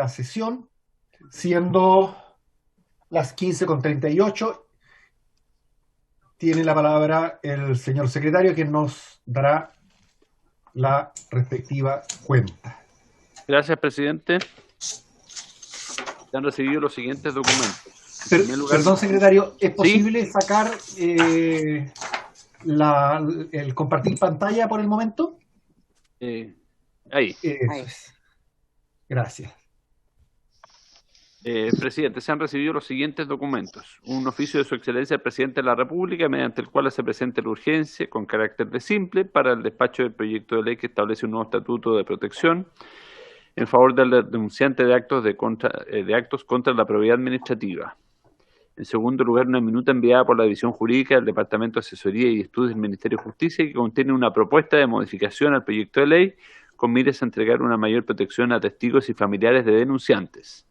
la sesión, siendo las 15:38. Tiene la palabra el señor secretario, que nos dará la respectiva cuenta. Gracias, presidente. Se han recibido los siguientes documentos. Perdón, secretario, ¿es ¿Sí? posible sacar el compartir pantalla por el momento? Ahí. Eso es. Gracias. Presidente, se han recibido los siguientes documentos. Un oficio de su excelencia el presidente de la República, mediante el cual se presenta la urgencia con carácter de simple para el despacho del proyecto de ley que establece un nuevo estatuto de protección en favor del denunciante de actos contra la probidad administrativa. En segundo lugar, una minuta enviada por la División Jurídica del Departamento de Asesoría y Estudios del Ministerio de Justicia, que contiene una propuesta de modificación al proyecto de ley con miras a entregar una mayor protección a testigos y familiares de denunciantes.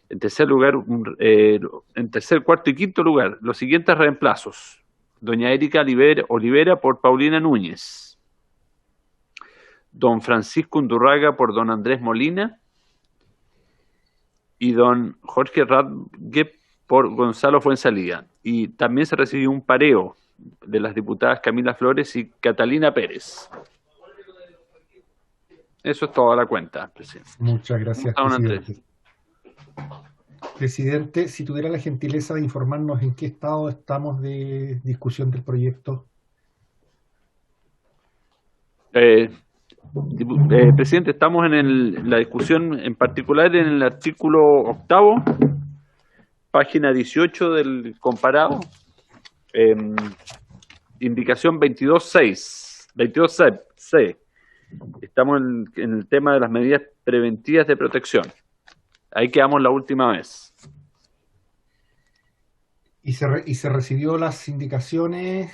En tercer lugar, cuarto y quinto lugar, los siguientes reemplazos: doña Erika Olivera por Paulina Núñez, don Francisco Undurraga por don Andrés Molina y don Jorge Radgue por Gonzalo Fuenzalía. Y también se recibió un pareo de las diputadas Camila Flores y Catalina Pérez. Eso es toda la cuenta, presidente. Muchas gracias, presidente. Presidente, si tuviera la gentileza de informarnos en qué estado estamos de discusión del proyecto. Presidente, estamos en la discusión en particular en el artículo 8, página 18 del comparado, indicación 22C. Estamos en el tema de las medidas preventivas de protección. Ahí quedamos la última vez. ¿Y se recibió las indicaciones?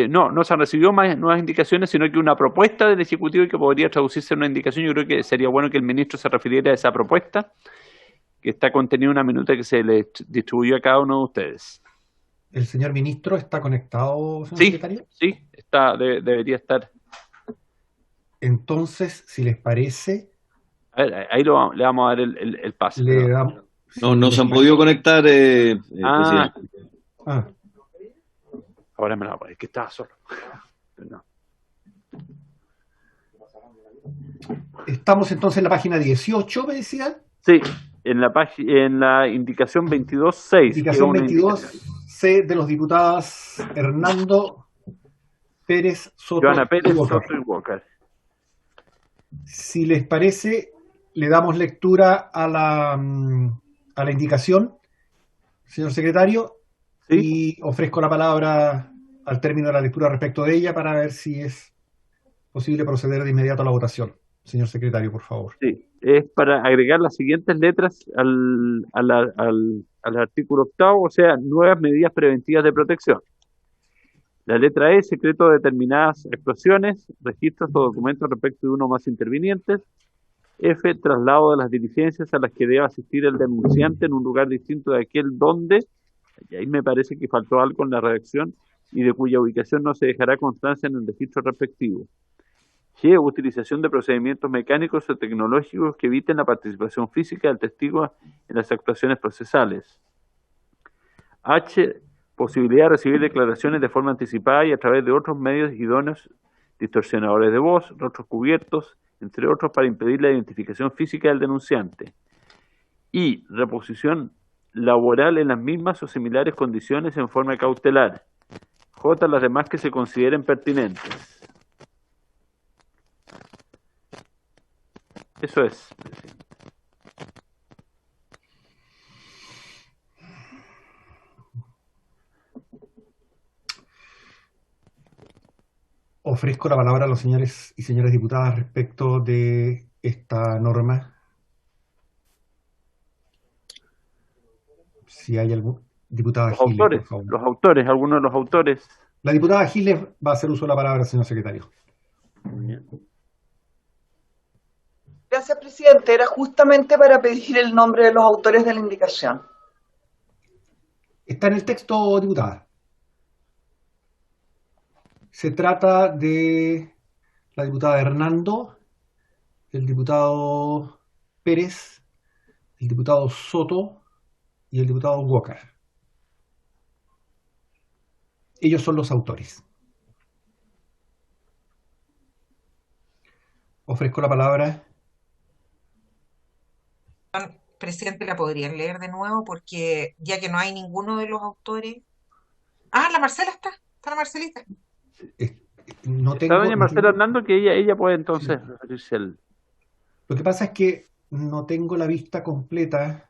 No se han recibido más nuevas indicaciones, sino que una propuesta del Ejecutivo que podría traducirse en una indicación. Yo creo que sería bueno que el ministro se refiriera a esa propuesta, que está contenida en una minuta que se le distribuyó a cada uno de ustedes. ¿El señor ministro está conectado, señor secretario? Sí, debería estar. Entonces, si les parece... A ver, ahí le vamos a dar el pase. No se han podido conectar, presidente. Ahora me la voy a poner, que estaba solo. No. Estamos entonces en la página 18, ¿me decían? Sí, en la indicación 22.6. Indicación 22C de los diputados Hernando Pérez Soto. Joana Pérez Soto y Walker. Si les parece, le damos lectura a la indicación, señor secretario, ¿sí? Y ofrezco la palabra al término de la lectura respecto de ella para ver si es posible proceder de inmediato a la votación. Señor secretario, por favor. Sí, es para agregar las siguientes letras al artículo 8, o sea, nuevas medidas preventivas de protección. La letra E, secreto de determinadas actuaciones, registros o documentos respecto de uno o más intervinientes. F, traslado de las diligencias a las que deba asistir el denunciante en un lugar distinto de aquel donde, y ahí me parece que faltó algo en la redacción, y de cuya ubicación no se dejará constancia en el registro respectivo. G, utilización de procedimientos mecánicos o tecnológicos que eviten la participación física del testigo en las actuaciones procesales. H, posibilidad de recibir declaraciones de forma anticipada y a través de otros medios idóneos, distorsionadores de voz, rostros cubiertos, entre otros, para impedir la identificación física del denunciante. Y reposición laboral en las mismas o similares condiciones en forma cautelar. J, las demás que se consideren pertinentes. Eso es, presidente. Ofrezco la palabra a los señores y señoras diputadas respecto de esta norma. Si hay algún... Diputada Giles, por favor. Algunos de los autores. La diputada Giles va a hacer uso de la palabra, señor secretario. Muy bien. Gracias, presidente. Era justamente para pedir el nombre de los autores de la indicación. Está en el texto, diputada. Se trata de la diputada Hernando, el diputado Pérez, el diputado Soto y el diputado Walker. Ellos son los autores. Ofrezco la palabra. Presidente, ¿la podrían leer de nuevo? Porque ya que no hay ninguno de los autores. Ah, la Marcela está la Marcelita. No Está tengo, doña Marcela Hernando, que ella puede entonces referirse al... Lo que pasa es que no tengo la vista completa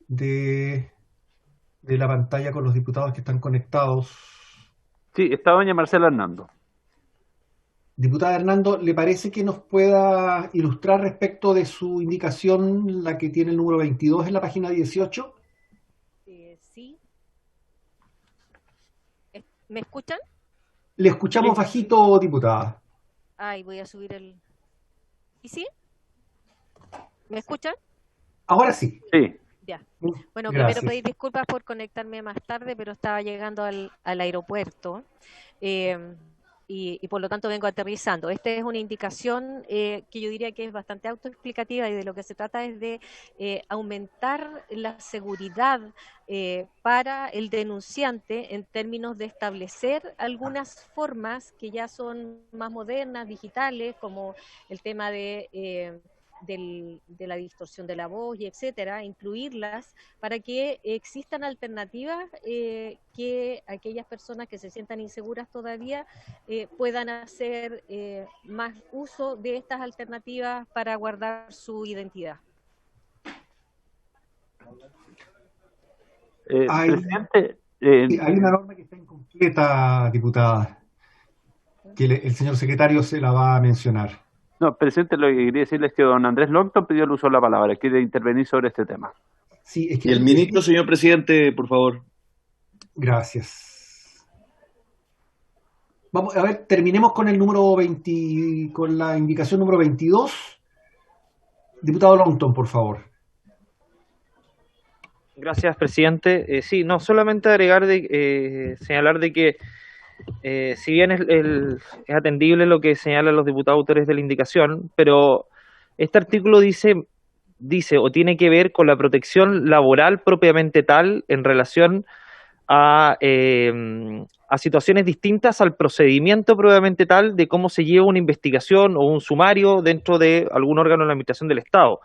de la pantalla con los diputados que están conectados. Sí, está doña Marcela Hernando. Diputada Hernando, ¿le parece que nos pueda ilustrar respecto de su indicación, la que tiene el número 22 en la página 18? Sí. ¿Me escuchan? Le escuchamos Sí. bajito, diputada. Ay, voy a subir el... ¿Y sí? ¿Me escuchan? Ahora sí. Sí. Ya. Bueno, Gracias. primero pedir disculpas por conectarme más tarde, pero estaba llegando al aeropuerto y por lo tanto vengo aterrizando. Esta es una indicación que yo diría que es bastante autoexplicativa y de lo que se trata es de aumentar la seguridad para el denunciante en términos de establecer algunas formas que ya son más modernas, digitales, como el tema de la distorsión de la voz y etcétera, incluirlas para que existan alternativas que aquellas personas que se sientan inseguras todavía puedan hacer más uso de estas alternativas para guardar su identidad. Presidente, Hay una norma que está incompleta, diputada, que el señor secretario se la va a mencionar. no, presidente, lo que quería decirle es que don Andrés Longton pidió el uso de la palabra, quiere intervenir sobre este tema. Sí, es que Y el ministro, señor presidente, por favor. Gracias. Vamos a ver, terminemos con el número 20, con la indicación número 22. Diputado Longton, por favor. Gracias, presidente. Sí, no, solamente agregar, señalar de que si bien es atendible lo que señalan los diputados autores de la indicación, pero este artículo dice o tiene que ver con la protección laboral propiamente tal en relación a situaciones distintas al procedimiento propiamente tal de cómo se lleva una investigación o un sumario dentro de algún órgano de la administración del Estado.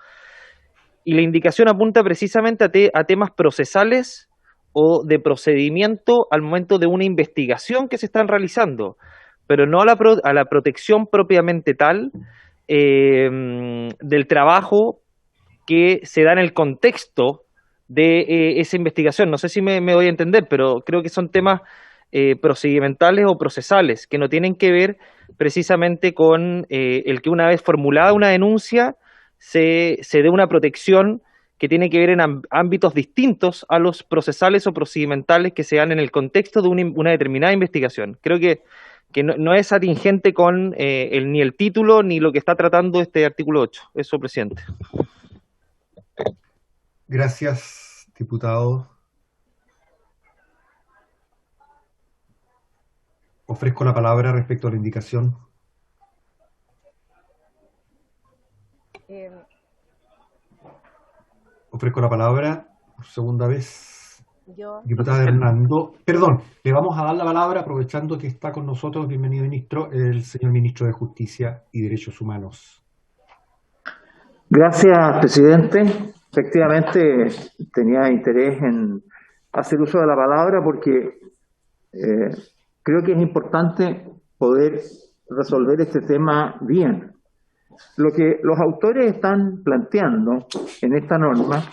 Y la indicación apunta precisamente a temas procesales o de procedimiento al momento de una investigación que se están realizando, pero no a la protección propiamente tal del trabajo que se da en el contexto de esa investigación. No sé si me doy a entender, pero creo que son temas procedimentales o procesales que no tienen que ver precisamente con el que una vez formulada una denuncia se dé una protección que tiene que ver en ámbitos distintos a los procesales o procedimentales que se dan en el contexto de una determinada investigación. Creo que no es atingente con ni el título ni lo que está tratando este artículo 8. Eso, presidente. Gracias, diputado. Ofrezco la palabra respecto a la indicación. Ofrezco la palabra por segunda vez. Diputada Hernando. Perdón, le vamos a dar la palabra aprovechando que está con nosotros, bienvenido ministro, el señor ministro de Justicia y Derechos Humanos. Gracias, presidente. Efectivamente, tenía interés en hacer uso de la palabra porque creo que es importante poder resolver este tema bien. Lo que los autores están planteando en esta norma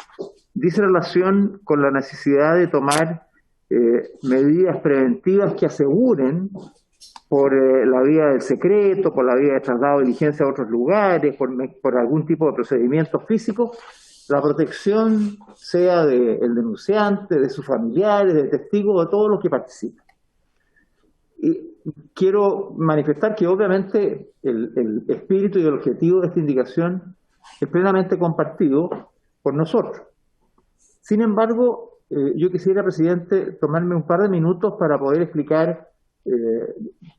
dice relación con la necesidad de tomar medidas preventivas que aseguren por la vía del secreto, por la vía de traslado de diligencia a otros lugares, por algún tipo de procedimiento físico, la protección sea del denunciante, de sus familiares, de testigos, de todos los que participen. Y quiero manifestar que obviamente el espíritu y el objetivo de esta indicación es plenamente compartido por nosotros. Sin embargo, yo quisiera, presidente, tomarme un par de minutos para poder explicar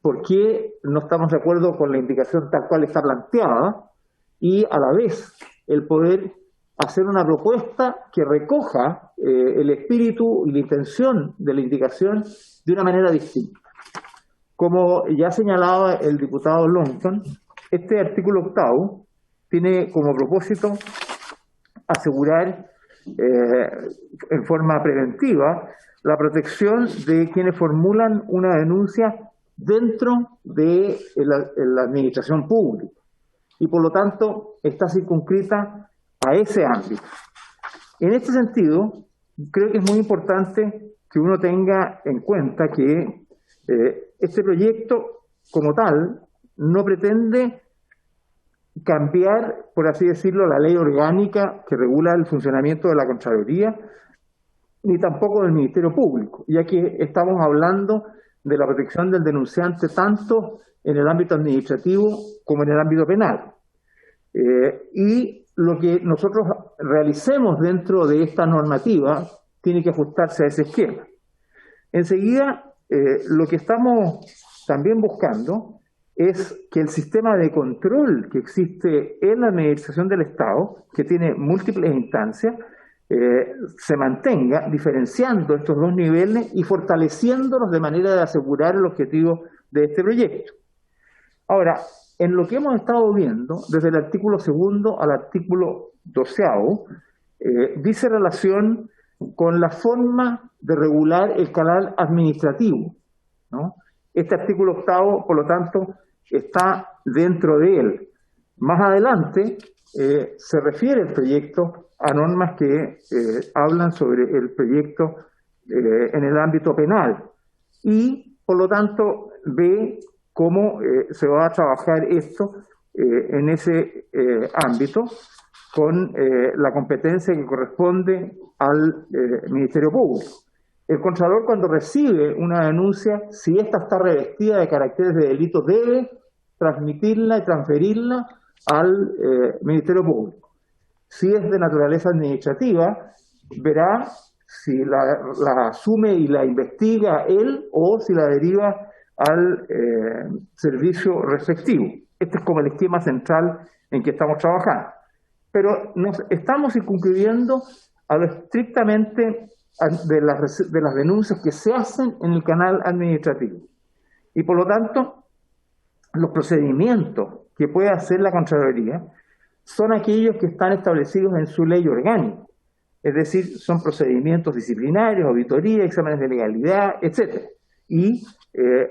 por qué no estamos de acuerdo con la indicación tal cual está planteada y a la vez el poder hacer una propuesta que recoja el espíritu y la intención de la indicación de una manera distinta. Como ya señalaba el diputado Longton, este artículo 8 tiene como propósito asegurar en forma preventiva la protección de quienes formulan una denuncia dentro de la administración pública y por lo tanto está circunscrita a ese ámbito. En este sentido, creo que es muy importante que uno tenga en cuenta que este proyecto como tal no pretende cambiar, por así decirlo, la ley orgánica que regula el funcionamiento de la Contraloría, ni tampoco del Ministerio Público, ya que estamos hablando de la protección del denunciante tanto en el ámbito administrativo como en el ámbito penal. Y lo que nosotros realicemos dentro de esta normativa tiene que ajustarse a ese esquema. Enseguida, lo que estamos también buscando es que el sistema de control que existe en la administración del Estado, que tiene múltiples instancias, se mantenga diferenciando estos dos niveles y fortaleciéndolos de manera de asegurar el objetivo de este proyecto. Ahora, en lo que hemos estado viendo, desde el artículo 2 al artículo 12, dice relación con la forma de regular el canal administrativo, ¿no? Este artículo 8, por lo tanto, está dentro de él. Más adelante se refiere el proyecto a normas que hablan sobre el proyecto en el ámbito penal y, por lo tanto, ve cómo se va a trabajar esto en ese ámbito con la competencia que corresponde al Ministerio Público. El Contralor, cuando recibe una denuncia, si ésta está revestida de caracteres de delito, debe transmitirla y transferirla al Ministerio Público. Si es de naturaleza administrativa, verá si la asume y la investiga él o si la deriva al servicio respectivo. Este es como el esquema central en que estamos trabajando. Pero nos estamos circunscribiendo a lo estrictamente de las denuncias que se hacen en el canal administrativo. Y por lo tanto, los procedimientos que puede hacer la Contraloría son aquellos que están establecidos en su ley orgánica. Es decir, son procedimientos disciplinarios, auditoría, exámenes de legalidad, etc. Y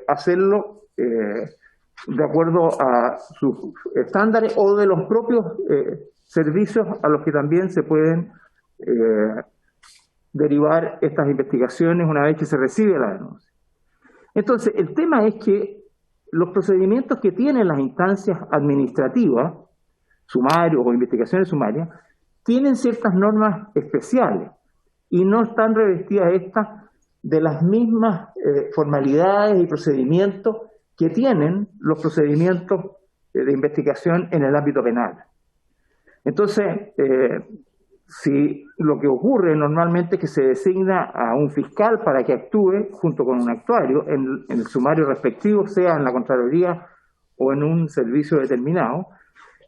hacerlo de acuerdo a sus estándares o de los propios servicios a los que también se pueden derivar estas investigaciones una vez que se recibe la denuncia. Entonces, el tema es que los procedimientos que tienen las instancias administrativas, sumarios o investigaciones sumarias, tienen ciertas normas especiales y no están revestidas estas de las mismas formalidades y procedimientos que tienen los procedimientos de investigación en el ámbito penal. Entonces, si lo que ocurre normalmente es que se designa a un fiscal para que actúe junto con un actuario en el sumario respectivo, sea en la Contraloría o en un servicio determinado,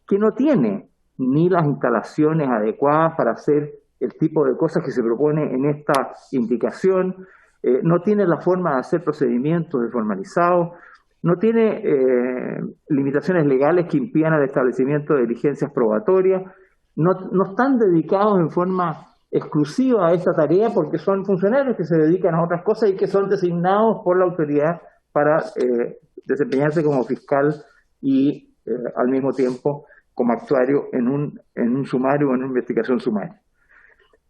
que no tiene ni las instalaciones adecuadas para hacer el tipo de cosas que se propone en esta indicación, no tiene la forma de hacer procedimientos formalizados, no tiene limitaciones legales que impidan el establecimiento de diligencias probatorias, no están dedicados en forma exclusiva a esta tarea porque son funcionarios que se dedican a otras cosas y que son designados por la autoridad para desempeñarse como fiscal y al mismo tiempo como actuario en un sumario o en una investigación sumaria.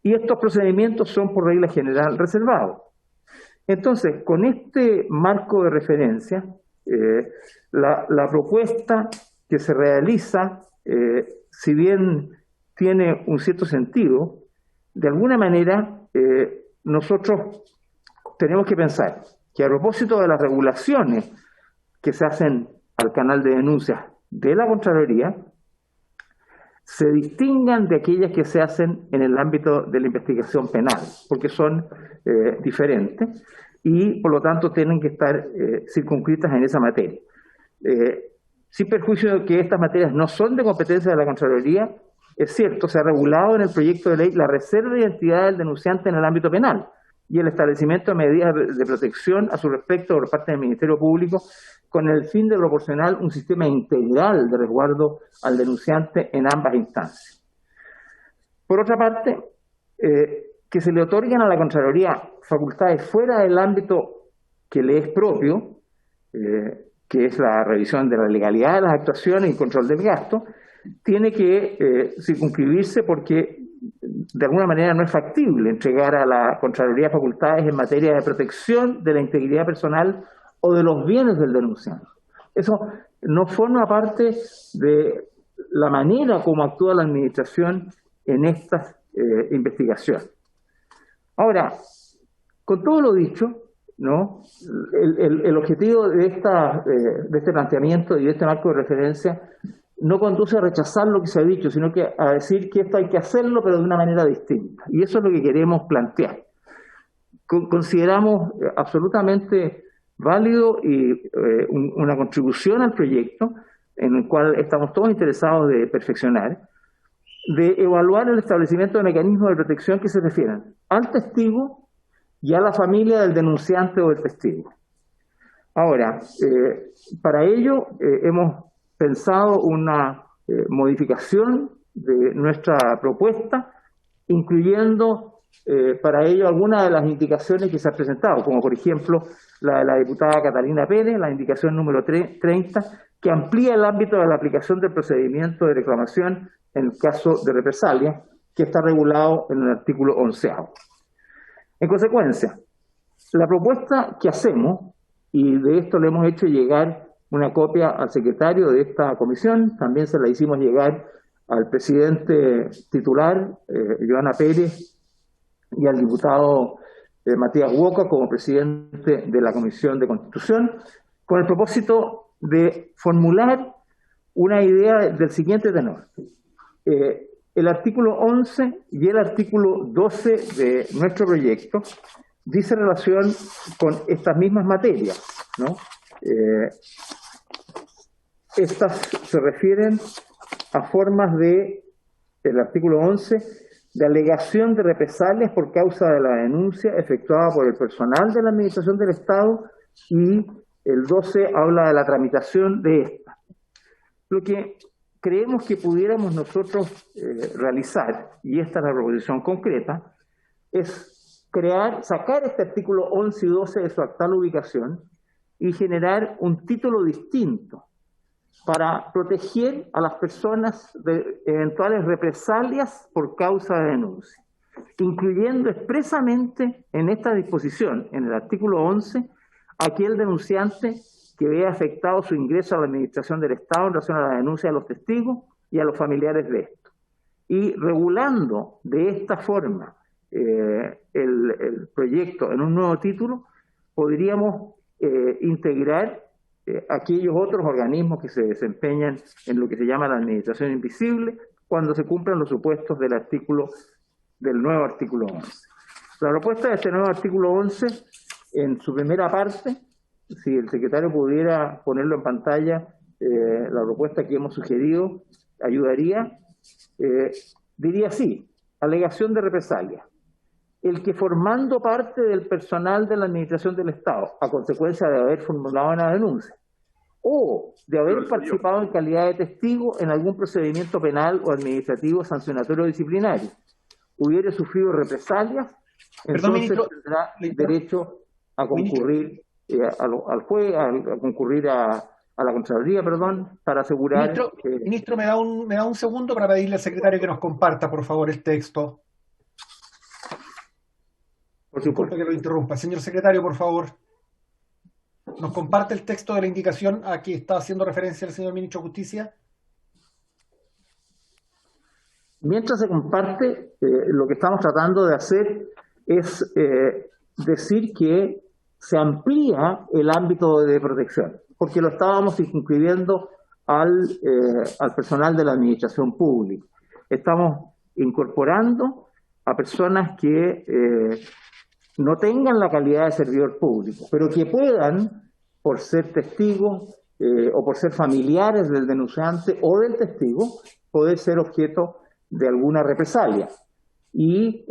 Y estos procedimientos son por regla general reservados. Entonces, con este marco de referencia, la propuesta que se realiza, si bien tiene un cierto sentido, de alguna manera nosotros tenemos que pensar que a propósito de las regulaciones que se hacen al canal de denuncias de la Contraloría, se distingan de aquellas que se hacen en el ámbito de la investigación penal, porque son diferentes y por lo tanto tienen que estar circunscritas en esa materia. Sin perjuicio de que estas materias no son de competencia de la Contraloría, es cierto, se ha regulado en el proyecto de ley la reserva de identidad del denunciante en el ámbito penal y el establecimiento de medidas de protección a su respecto por parte del Ministerio Público con el fin de proporcionar un sistema integral de resguardo al denunciante en ambas instancias. Por otra parte, que se le otorguen a la Contraloría facultades fuera del ámbito que le es propio, que es la revisión de la legalidad de las actuaciones y control del gasto, tiene que circunscribirse porque de alguna manera no es factible entregar a la Contraloría facultades en materia de protección de la integridad personal o de los bienes del denunciante. Eso no forma parte de la manera como actúa la Administración en estas investigaciones. Ahora, con todo lo dicho, ¿no? El objetivo de este planteamiento y de este marco de referencia no conduce a rechazar lo que se ha dicho, sino que a decir que esto hay que hacerlo, pero de una manera distinta. Y eso es lo que queremos plantear. Consideramos absolutamente válido y una contribución al proyecto, en el cual estamos todos interesados de perfeccionar, de evaluar el establecimiento de mecanismos de protección que se refieran al testigo y a la familia del denunciante o del testigo. Ahora, para ello hemos pensado una modificación de nuestra propuesta, incluyendo para ello algunas de las indicaciones que se han presentado, como por ejemplo la de la diputada Catalina Pérez, la indicación número 30, que amplía el ámbito de la aplicación del procedimiento de reclamación en el caso de represalia, que está regulado en el artículo 11º. En consecuencia, la propuesta que hacemos, y de esto le hemos hecho llegar una copia al secretario de esta comisión, también se la hicimos llegar al presidente titular, Joana Pérez, y al diputado Matías Huoca como presidente de la Comisión de Constitución, con el propósito de formular una idea del siguiente tenor. El artículo 11 y el artículo 12 de nuestro proyecto dice relación con estas mismas materias, ¿no? Estas se refieren a formas el artículo 11, de alegación de represalias por causa de la denuncia efectuada por el personal de la Administración del Estado, y el 12 habla de la tramitación de esta. Lo que creemos que pudiéramos nosotros realizar, y esta es la proposición concreta, es sacar este artículo 11 y 12 de su actual ubicación y generar un título distinto para proteger a las personas de eventuales represalias por causa de denuncia, incluyendo expresamente en esta disposición, en el artículo 11, aquel denunciante que vea afectado su ingreso a la Administración del Estado en relación a la denuncia de los testigos y a los familiares de estos. Y regulando de esta forma el proyecto en un nuevo título, podríamos integrar aquellos otros organismos que se desempeñan en lo que se llama la administración invisible cuando se cumplan los supuestos del nuevo artículo 11. La propuesta de este nuevo artículo 11, en su primera parte, si el secretario pudiera ponerlo en pantalla, la propuesta que hemos sugerido ayudaría, diría así: alegación de represalia. El que, formando parte del personal de la Administración del Estado, a consecuencia de haber formulado una denuncia, o de haber participado en calidad de testigo en algún procedimiento penal o administrativo sancionatorio disciplinario, hubiere sufrido represalias, entonces tendrá derecho a concurrir al juez, a concurrir a la Contraloría, para asegurar... Ministro, me da un segundo para pedirle al secretario que nos comparta, por favor, el texto. Por supuesto que lo interrumpa. Señor secretario, por favor, ¿nos comparte el texto de la indicación a que está haciendo referencia el señor ministro de Justicia? Mientras se comparte, lo que estamos tratando de hacer es decir que se amplía el ámbito de protección, porque lo estábamos circunscribiendo al personal de la administración pública. Estamos incorporando a personas que no tengan la calidad de servidor público, pero que puedan, por ser testigos o por ser familiares del denunciante o del testigo, poder ser objeto de alguna represalia. Y,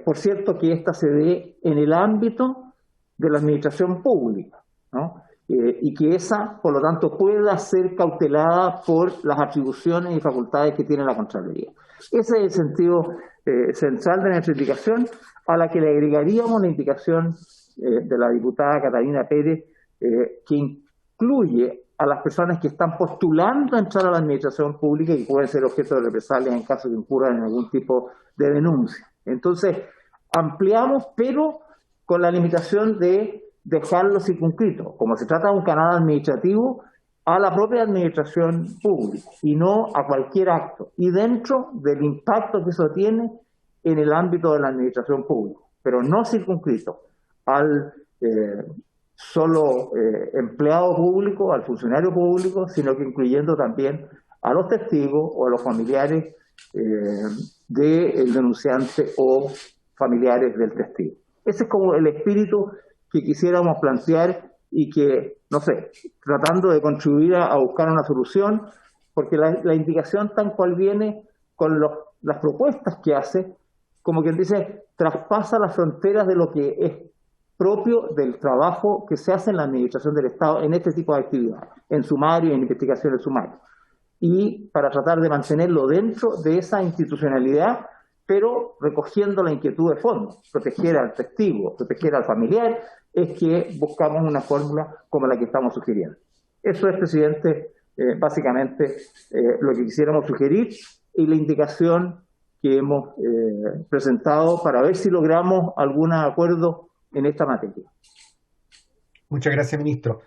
por cierto, que ésta se dé en el ámbito de la administración pública, ¿no? Y que esa, por lo tanto, pueda ser cautelada por las atribuciones y facultades que tiene la Contraloría. Ese es el sentido central de nuestra indicación, a la que le agregaríamos la indicación de la diputada Catalina Pérez, que incluye a las personas que están postulando a entrar a la administración pública y pueden ser objeto de represalias en caso de que incurran en algún tipo de denuncia. Entonces, ampliamos, pero con la limitación de dejarlo circunscrito, como se trata de un canal administrativo, a la propia administración pública y no a cualquier acto, y dentro del impacto que eso tiene en el ámbito de la administración pública, pero no circunscrito al solo empleado público, al funcionario público, sino que incluyendo también a los testigos o a los familiares del denunciante o familiares del testigo. Ese es como el espíritu que quisiéramos plantear y que, no sé, tratando de contribuir a buscar una solución, porque la indicación tal cual viene con las propuestas que hace, como quien dice, traspasa las fronteras de lo que es propio del trabajo que se hace en la administración del Estado en este tipo de actividades, en sumario y en investigaciones sumarias. Y para tratar de mantenerlo dentro de esa institucionalidad, pero recogiendo la inquietud de fondo, proteger al testigo, proteger al familiar, es que buscamos una fórmula como la que estamos sugiriendo. Eso es, presidente, básicamente lo que quisiéramos sugerir y la indicación que hemos presentado para ver si logramos algún acuerdo en esta materia. Muchas gracias, ministro.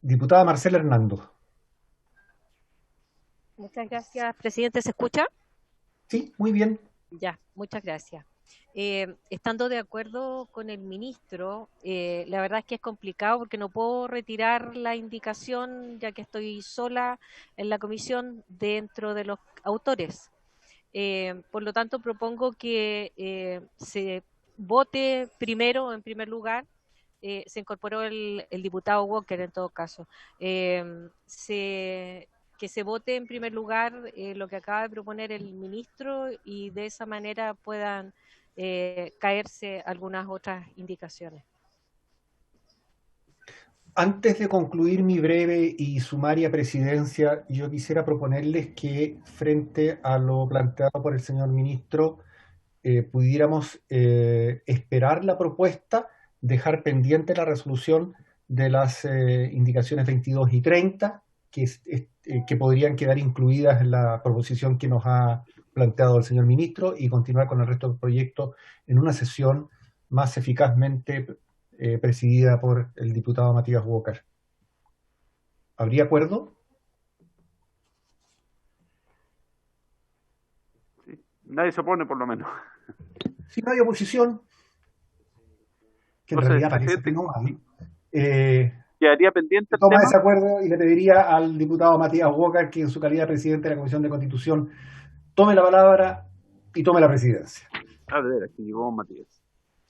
Diputada Marcela Hernando. Muchas gracias, presidente. ¿Se escucha? Sí, muy bien. Ya, muchas gracias. Estando de acuerdo con el ministro, la verdad es que es complicado porque no puedo retirar la indicación ya que estoy sola en la comisión dentro de los autores. Por lo tanto, propongo que se vote primero, en primer lugar, se incorporó el diputado Walker en todo caso, que se vote en primer lugar lo que acaba de proponer el ministro y de esa manera puedan caerse algunas otras indicaciones. Antes de concluir mi breve y sumaria presidencia, yo quisiera proponerles que frente a lo planteado por el señor ministro, pudiéramos esperar la propuesta, dejar pendiente la resolución de las indicaciones 22 y 30, que podrían quedar incluidas en la proposición que nos ha planteado el señor ministro y continuar con el resto del proyecto en una sesión más eficazmente presidida por el diputado Matías Walker. ¿Habría acuerdo? Sí. Nadie se opone, por lo menos. Si no hay oposición, que en realidad parece que no hay, quedaría pendiente el toma tema. ese acuerdo y le pediría al diputado Matías Walker que en su calidad de presidente de la Comisión de Constitución tome la palabra y tome la presidencia. A ver, aquí llegó Matías.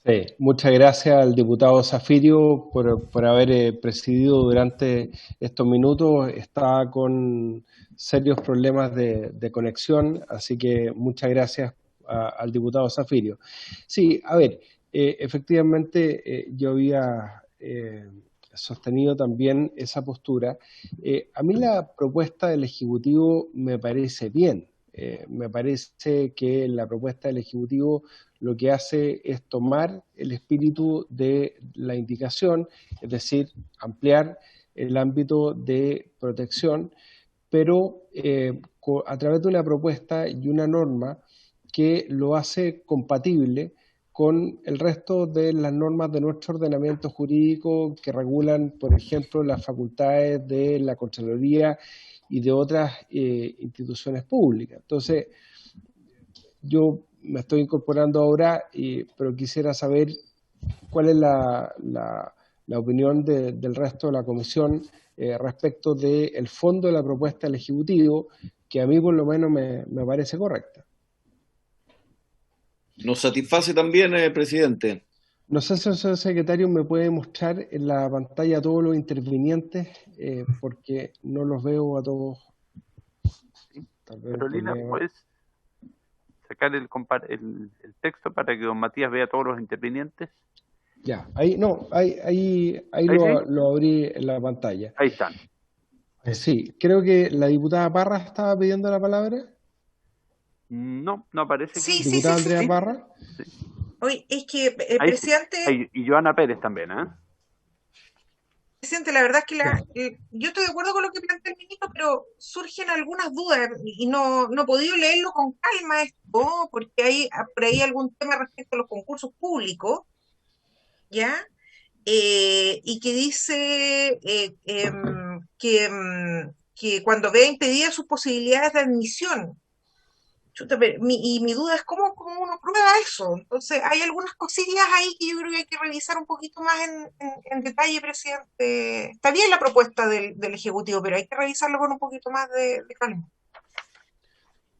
Sí, muchas gracias al diputado Zafirio por haber presidido durante estos minutos. Está con serios problemas de conexión, así que muchas gracias al diputado Zafirio. Sí, a ver, efectivamente yo había sostenido también esa postura. A mí la propuesta del Ejecutivo me parece bien. Me parece que la propuesta del Ejecutivo lo que hace es tomar el espíritu de la indicación, es decir, ampliar el ámbito de protección, pero a través de una propuesta y una norma que lo hace compatible con el resto de las normas de nuestro ordenamiento jurídico que regulan, por ejemplo, las facultades de la Contraloría y de otras instituciones públicas. Entonces, yo me estoy incorporando ahora, pero quisiera saber cuál es la opinión del resto de la comisión respecto del fondo de la propuesta del Ejecutivo, que a mí por lo menos me parece correcta. ¿Nos satisface también, presidente? No sé si el señor secretario me puede mostrar en la pantalla a todos los intervinientes, porque no los veo a todos. Tal vez Carolina, problema. ¿puedes sacar el texto para que don Matías vea todos los intervinientes? Ya, ahí no, ahí ¿Ahí lo abrí en la pantalla. Ahí están. Sí, creo que la diputada Parra estaba pidiendo la palabra. No aparece. Sí, aquí. sí, Diputada sí, Andrea sí. Parra. Oye, es que el Ahí sí. presidente, Y Joana Pérez también, ¿eh? presidente, la verdad es que yo estoy de acuerdo con lo que plantea el ministro, pero surgen algunas dudas y no he podido leerlo con calma esto, porque hay por ahí algún tema respecto a los concursos públicos, ¿ya? Y que dice que cuando vea impedidas sus posibilidades de admisión. Chuta, y mi duda es cómo uno prueba eso. Entonces, hay algunas cosillas ahí que yo creo que hay que revisar un poquito más en detalle, presidente. Está bien la propuesta del Ejecutivo, pero hay que revisarlo con un poquito más de calma.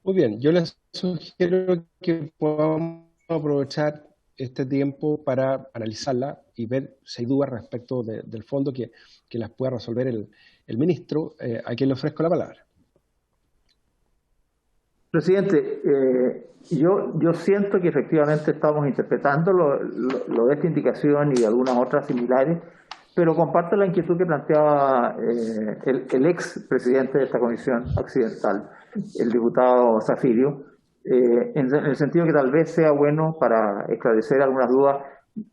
Muy bien, yo les sugiero que podamos aprovechar este tiempo para analizarla y ver si hay dudas respecto del fondo que las pueda resolver el ministro, a quien le ofrezco la palabra. Presidente, yo siento que efectivamente estamos interpretando lo de esta indicación y algunas otras similares, pero comparto la inquietud que planteaba el ex presidente de esta comisión occidental, el diputado Zafirio, en el sentido que tal vez sea bueno para esclarecer algunas dudas,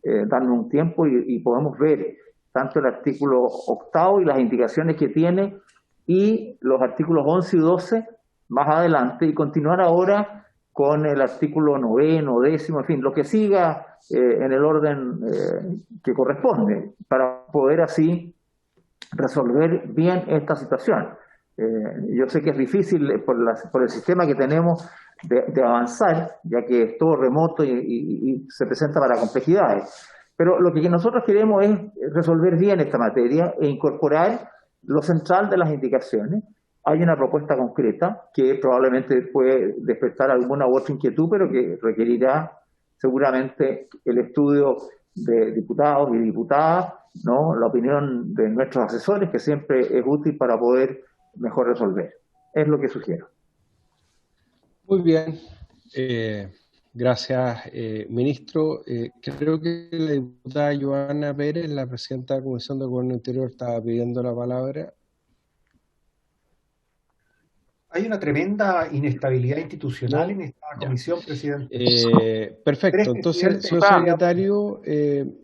darnos un tiempo y podemos ver tanto el artículo 8º y las indicaciones que tiene y los artículos 11 y 12 más adelante y continuar ahora con el artículo 9º, 10º, en fin, lo que siga en el orden que corresponde para poder así resolver bien esta situación. Yo sé que es difícil por el sistema que tenemos de avanzar, ya que es todo remoto y se presenta para complejidades. Pero lo que nosotros queremos es resolver bien esta materia e incorporar lo central de las indicaciones. Hay una propuesta concreta que probablemente puede despertar alguna u otra inquietud, pero que requerirá seguramente el estudio de diputados y diputadas, ¿no? La opinión de nuestros asesores, que siempre es útil para poder mejor resolver. Es lo que sugiero. Muy bien. Gracias, ministro. Creo que la diputada Joana Pérez, la presidenta de la Comisión de Gobierno Interior, estaba pidiendo la palabra. Hay una tremenda inestabilidad institucional en esta comisión, presidente. Perfecto. Entonces, señor secretario,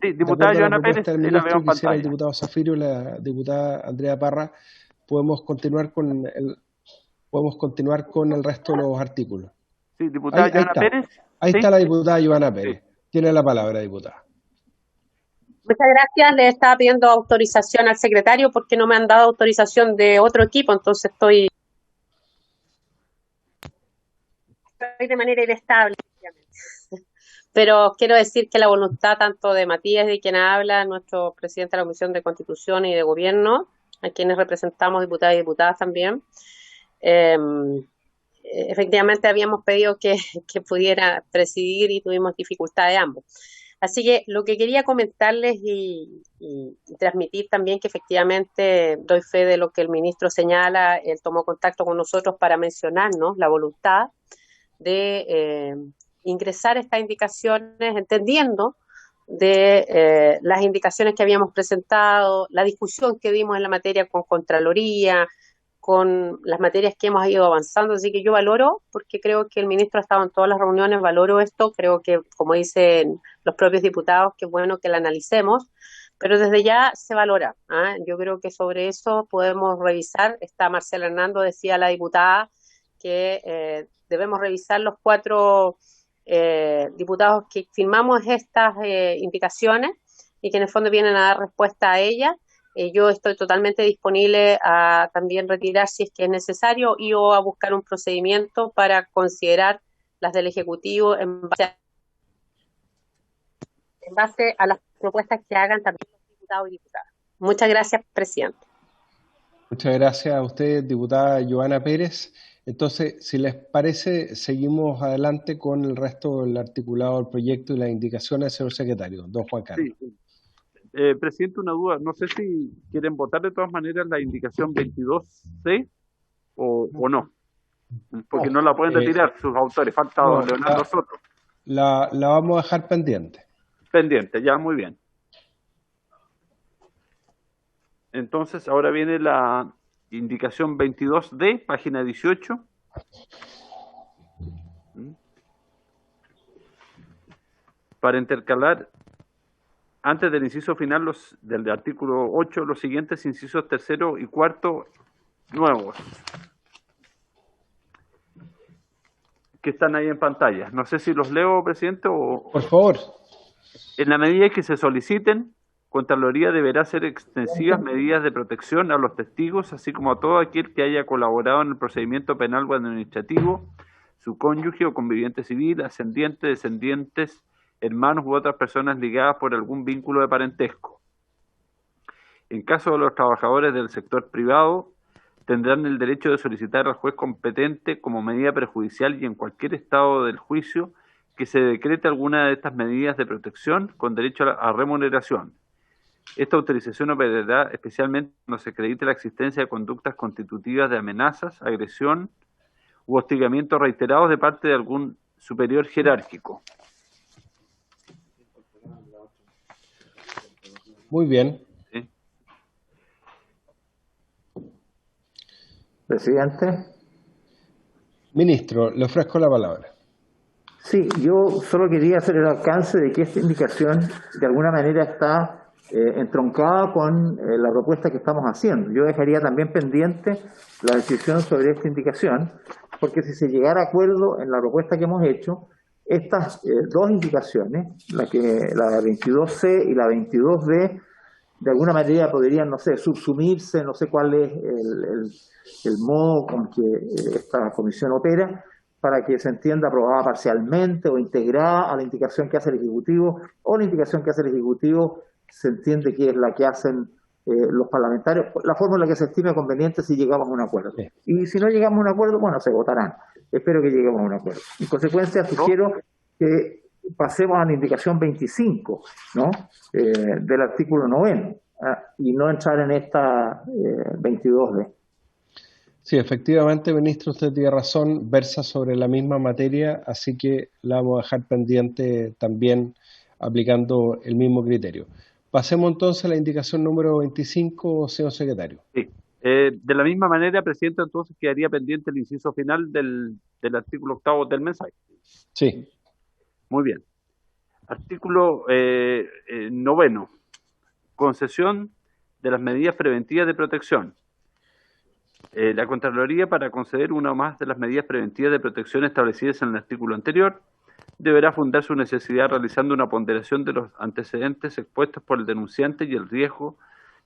diputada Joana Pérez, del ministro, quisiera el diputado Zafirio y la diputada Andrea Parra, podemos continuar con el resto de los artículos. Sí, diputada Joana Pérez. Ahí está la diputada Joana Pérez. Tiene la palabra, diputada. Muchas gracias. Le estaba pidiendo autorización al secretario porque no me han dado autorización de otro equipo, entonces estoy de manera inestable. Pero quiero decir que la voluntad tanto de Matías, de quien habla, nuestro presidente de la Comisión de Constitución y de Gobierno, a quienes representamos diputados y diputadas también, efectivamente habíamos pedido que pudiera presidir y tuvimos dificultad de ambos. Así que lo que quería comentarles y transmitir también que efectivamente doy fe de lo que el ministro señala. Él tomó contacto con nosotros para mencionarnos la voluntad de ingresar estas indicaciones, entendiendo de las indicaciones que habíamos presentado, la discusión que dimos en la materia con Contraloría, con las materias que hemos ido avanzando. Así que yo valoro, porque creo que el ministro ha estado en todas las reuniones, valoro esto, creo que, como dicen los propios diputados, que es bueno que la analicemos, pero desde ya se valora. Yo creo que sobre eso podemos revisar. Está Marcela Hernando, decía la diputada, que debemos revisar los 4 diputados que firmamos estas indicaciones y que en el fondo vienen a dar respuesta a ellas. Yo estoy totalmente disponible a también retirar si es que es necesario y o a buscar un procedimiento para considerar las del Ejecutivo en base a las propuestas que hagan también los diputados y diputadas. Muchas gracias, presidente. Muchas gracias a usted, diputada Joana Pérez. Entonces, si les parece, seguimos adelante con el resto del articulado del proyecto y las indicaciones, señor secretario. Don Juan Carlos. Sí. Presidente, una duda. No sé si quieren votar de todas maneras la indicación 22C o no. Porque no la pueden retirar sus autores, falta don Leonardo Soto. La vamos a dejar pendiente. Pendiente, ya, muy bien. Entonces, ahora viene la indicación 22D, página 18. Para intercalar, antes del inciso final del artículo 8, los siguientes incisos tercero y cuarto nuevos, que están ahí en pantalla. No sé si los leo, presidente, o... Por favor. En la medida que se soliciten, Contraloría deberá hacer extensivas medidas de protección a los testigos, así como a todo aquel que haya colaborado en el procedimiento penal o administrativo, su cónyuge o conviviente civil, ascendiente, descendientes, hermanos u otras personas ligadas por algún vínculo de parentesco. En caso de los trabajadores del sector privado, tendrán el derecho de solicitar al juez competente como medida perjudicial y en cualquier estado del juicio que se decrete alguna de estas medidas de protección con derecho a remuneración. Esta autorización operará especialmente cuando se acredite la existencia de conductas constitutivas de amenazas, agresión u hostigamiento reiterados de parte de algún superior jerárquico. Muy bien. ¿Sí? Presidente. Ministro, le ofrezco la palabra. Sí, yo solo quería hacer el alcance de que esta indicación de alguna manera está entroncada con la propuesta que estamos haciendo. Yo dejaría también pendiente la decisión sobre esta indicación, porque si se llegara a acuerdo en la propuesta que hemos hecho, estas dos indicaciones, la 22C y la 22D, de alguna manera podrían, no sé, subsumirse, no sé cuál es el modo con que esta comisión opera, para que se entienda aprobada parcialmente o integrada a la indicación que hace el Ejecutivo, o la indicación que hace el Ejecutivo se entiende que es la que hacen los parlamentarios, la forma en la que se estime conveniente si llegamos a un acuerdo. Sí. Y si no llegamos a un acuerdo, bueno, se votarán. Espero que lleguemos a un acuerdo. En consecuencia, sugiero que pasemos a la indicación 25, ¿no? Del artículo 9, y no entrar en esta 22D. Sí, efectivamente, ministro, usted tiene razón, versa sobre la misma materia, así que la vamos a dejar pendiente también aplicando el mismo criterio. Pasemos entonces a la indicación número 25, señor secretario. Sí. De la misma manera, presidente, entonces quedaría pendiente el inciso final del artículo 8 del mensaje. Sí. Muy bien. Artículo 9. Concesión de las medidas preventivas de protección. La Contraloría, para conceder una o más de las medidas preventivas de protección establecidas en el artículo anterior, deberá fundar su necesidad realizando una ponderación de los antecedentes expuestos por el denunciante y el riesgo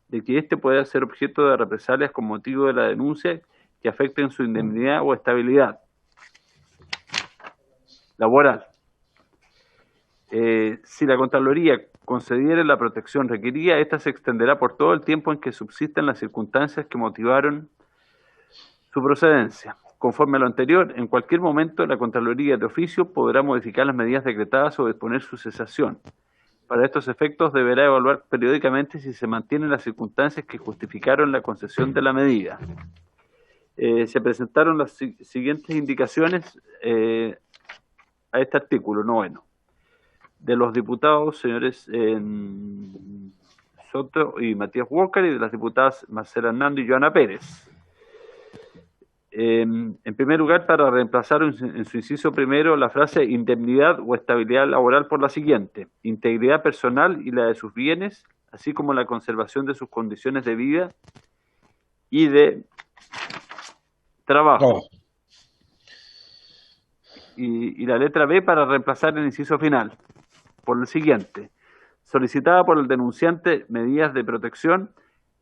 de que éste pueda ser objeto de represalias con motivo de la denuncia que afecten su indemnidad o estabilidad laboral. Si la Contraloría concediera la protección requerida, esta se extenderá por todo el tiempo en que subsistan las circunstancias que motivaron su procedencia. Conforme a lo anterior, en cualquier momento la Contraloría de oficio podrá modificar las medidas decretadas o disponer su cesación. Para estos efectos deberá evaluar periódicamente si se mantienen las circunstancias que justificaron la concesión de la medida. Se presentaron las siguientes indicaciones a este artículo 9. De los diputados señores Soto y Matías Walker, y de las diputadas Marcela Hernández y Joana Pérez. En primer lugar, para reemplazar en su inciso primero la frase indemnidad o estabilidad laboral por la siguiente: integridad personal y la de sus bienes, así como la conservación de sus condiciones de vida y de trabajo. Oh. Y la letra B, para reemplazar el inciso final por el siguiente: solicitada por el denunciante medidas de protección,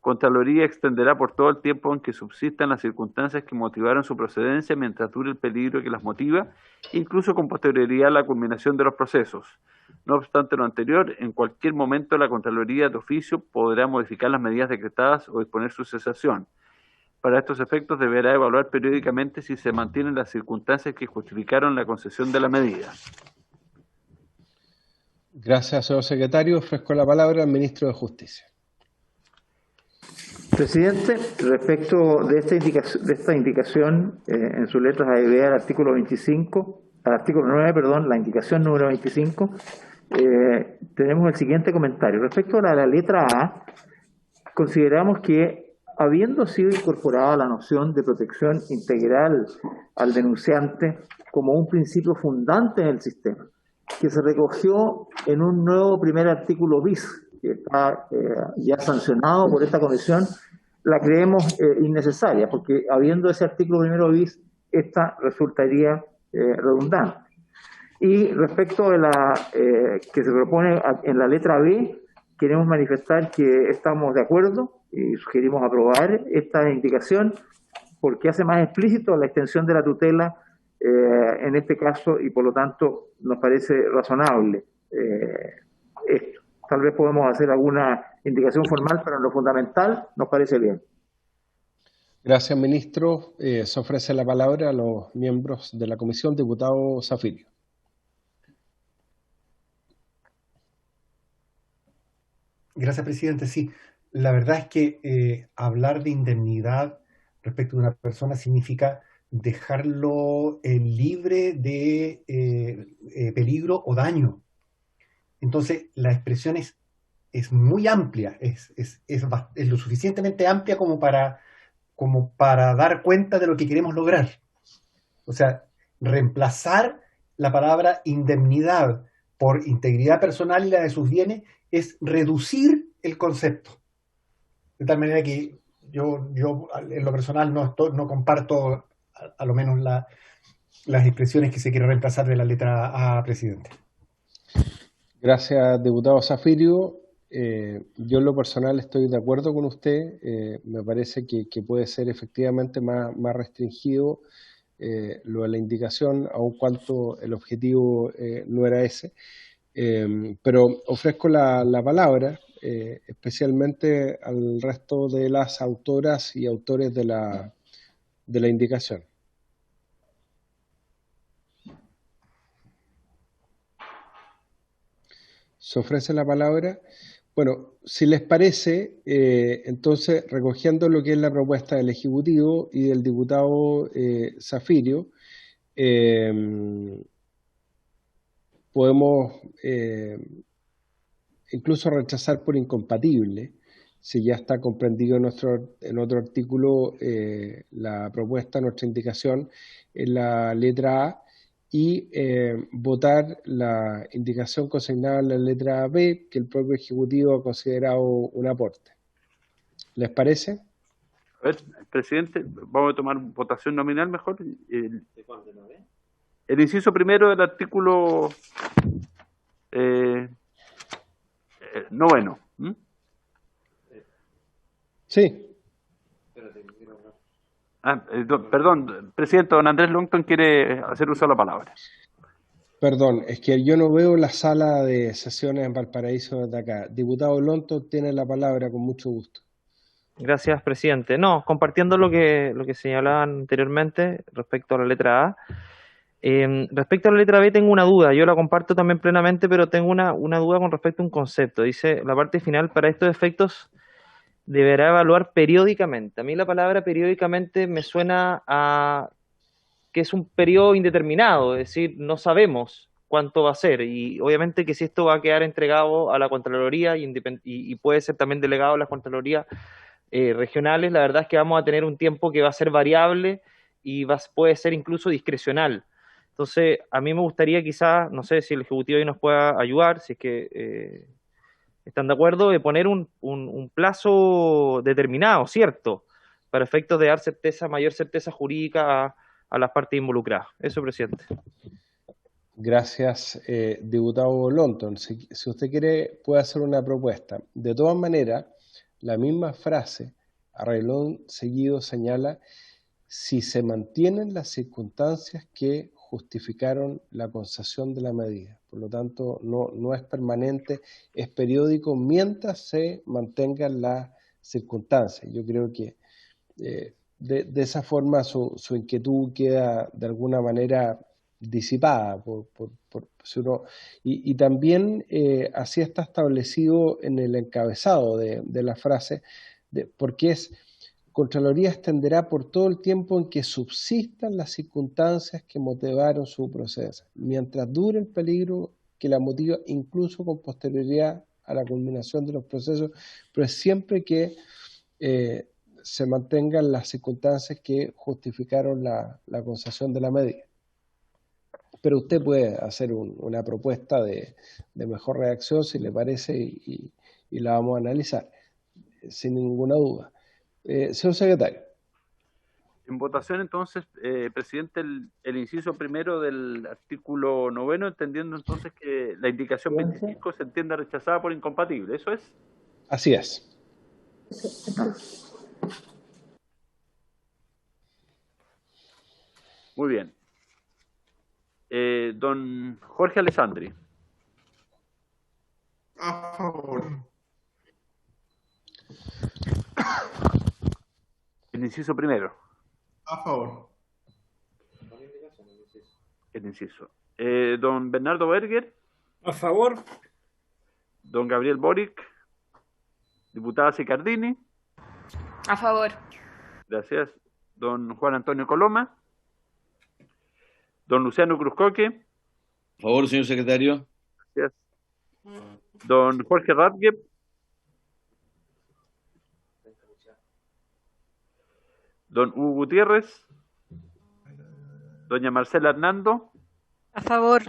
Contraloría extenderá por todo el tiempo en que subsistan las circunstancias que motivaron su procedencia mientras dure el peligro que las motiva, incluso con posterioridad a la culminación de los procesos. No obstante lo anterior, en cualquier momento la Contraloría de oficio podrá modificar las medidas decretadas o disponer su cesación. Para estos efectos deberá evaluar periódicamente si se mantienen las circunstancias que justificaron la concesión de la medida. Gracias, señor secretario. Ofrezco la palabra al ministro de Justicia. Presidente, respecto de esta indicación en sus letras A y B al artículo 25, al artículo 9, perdón, la indicación número 25, tenemos el siguiente comentario. Respecto a la letra A, consideramos que, habiendo sido incorporada la noción de protección integral al denunciante como un principio fundante en el sistema, que se recogió en un nuevo primer artículo bis, que está ya sancionado por esta comisión, la creemos innecesaria, porque habiendo ese artículo primero bis, esta resultaría redundante. Y respecto de la que se propone en la letra B, queremos manifestar que estamos de acuerdo y sugerimos aprobar esta indicación porque hace más explícito la extensión de la tutela en este caso y por lo tanto nos parece razonable esto. Tal vez podemos hacer alguna indicación formal, pero en lo fundamental nos parece bien. Gracias, ministro. Se ofrece la palabra a los miembros de la comisión. Diputado Zafirio. Gracias, presidente. Sí, la verdad es que hablar de indemnidad respecto de una persona significa dejarlo libre de peligro o daño. Entonces, la expresión es muy amplia, es lo suficientemente amplia como para dar cuenta de lo que queremos lograr. O sea, reemplazar la palabra indemnidad por integridad personal y la de sus bienes es reducir el concepto. De tal manera que yo en lo personal no comparto a lo menos las expresiones que se quiere reemplazar de la letra A, presidente. Gracias, diputado Zafirio. Yo en lo personal estoy de acuerdo con usted. Me parece que puede ser efectivamente más restringido lo de la indicación, aun cuanto el objetivo no era ese. Pero ofrezco la palabra especialmente al resto de las autoras y autores de la indicación. Se ofrece la palabra. Bueno, si les parece, entonces, recogiendo lo que es la propuesta del Ejecutivo y del diputado Zafirio, podemos incluso rechazar por incompatible, si ya está comprendido en otro artículo la propuesta, nuestra indicación en la letra A, y votar la indicación consignada en la letra B, que el propio Ejecutivo ha considerado un aporte. ¿Les parece? A ver, presidente, vamos a tomar votación nominal mejor. El inciso primero del artículo noveno. Sí. Perdón, presidente, don Andrés Longton quiere hacer uso de la palabra. Perdón, es que yo no veo la sala de sesiones en Valparaíso desde acá. Diputado Longton tiene la palabra con mucho gusto. Gracias, presidente. No, compartiendo lo que señalaban anteriormente respecto a la letra A. Respecto a la letra B tengo una duda, yo la comparto también plenamente, pero tengo una duda con respecto a un concepto. Dice la parte final: para estos efectos deberá evaluar periódicamente. A mí la palabra periódicamente me suena a que es un periodo indeterminado, es decir, no sabemos cuánto va a ser, y obviamente que si esto va a quedar entregado a la Contraloría y puede ser también delegado a las Contralorías regionales, la verdad es que vamos a tener un tiempo que va a ser variable y puede ser incluso discrecional. Entonces, a mí me gustaría quizás, no sé si el Ejecutivo hoy nos pueda ayudar, si es que están de acuerdo, de poner un plazo determinado, ¿cierto?, para efectos de dar mayor certeza jurídica a las partes involucradas. Eso, presidente. Gracias, diputado Longton. Si usted quiere, puede hacer una propuesta. De todas maneras, la misma frase, a renglón seguido, señala: si se mantienen las circunstancias que justificaron la concesión de la medida. Por lo tanto, no es permanente, es periódico mientras se mantengan las circunstancias. Yo creo que de esa forma su inquietud queda de alguna manera disipada. Y también así está establecido en el encabezado de la frase, porque Contraloría extenderá por todo el tiempo en que subsistan las circunstancias que motivaron su proceso, mientras dure el peligro que la motiva, incluso con posterioridad a la culminación de los procesos, pero es siempre que se mantengan las circunstancias que justificaron la concesión de la medida. Pero usted puede hacer una propuesta de mejor redacción, si le parece, y la vamos a analizar, sin ninguna duda. Señor secretario. En votación, entonces, presidente, el inciso primero del artículo 9, entendiendo entonces que la indicación 25 se entiende rechazada por incompatible. ¿Eso es? Así es. Muy bien. Don Jorge Alessandri. A favor. El inciso primero. A favor. El inciso. Don Bernardo Berger. A favor. Don Gabriel Boric. Diputada Sicardini. A favor. Gracias. Don Juan Antonio Coloma. Don Luciano Cruzcoque. A favor, señor secretario. Gracias. Don Jorge Radgeb. Don Hugo Gutiérrez. Doña Marcela Hernando. A favor.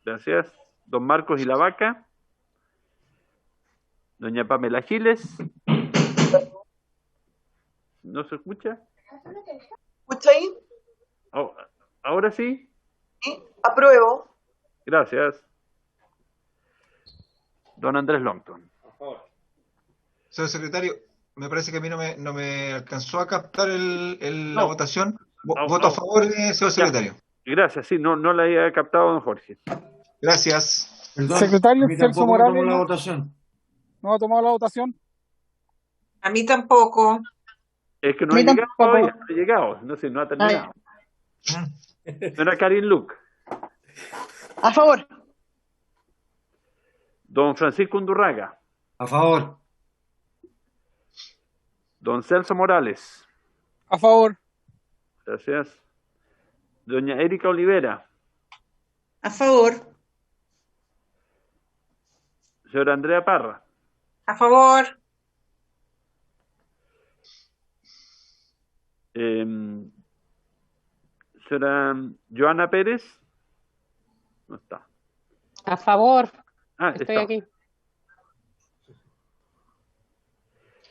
Gracias. Don Marcos Ilavaca. Doña Pamela Giles. ¿No se escucha? ¿Escucha ahí? Oh, ¿ahora sí? Sí, apruebo. Gracias. Don Andrés Longton. A favor. Señor secretario, me parece que a mí no me alcanzó a captar la votación. Voto a favor, señor secretario. Gracias, sí, no la había captado, don Jorge. Gracias. Perdón, secretario Celso Morales. La votación. ¿No ha tomado la votación? A mí tampoco. Es que no ha llegado todavía, no ha llegado, no sé, no ha terminado. Señora Karin Luc. A favor. Don Francisco Undurraga. A favor. Don Celso Morales. A favor. Gracias. Doña Erika Olivera. A favor. Señora Andrea Parra. A favor. Señora Joana Pérez. No está. A favor. Estoy está aquí.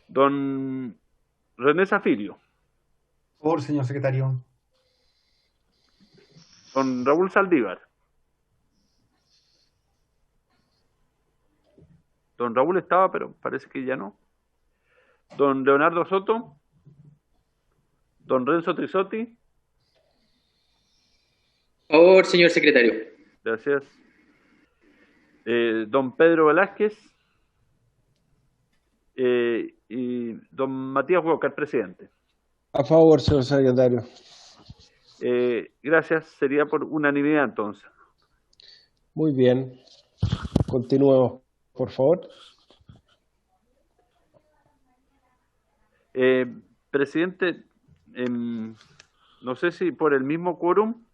Don René Zafirio. Por favor, señor secretario. Don Raúl Saldívar. Don Raúl estaba, pero parece que ya no. Don Leonardo Soto. Don Renzo Trisotti. A favor, señor secretario. Gracias. Don Pedro Velázquez. Y don Matías Huocar, presidente. A favor, señor secretario. Gracias. Sería por unanimidad entonces. Muy bien. Continuemos, por favor. Presidente, no sé si por el mismo quórum,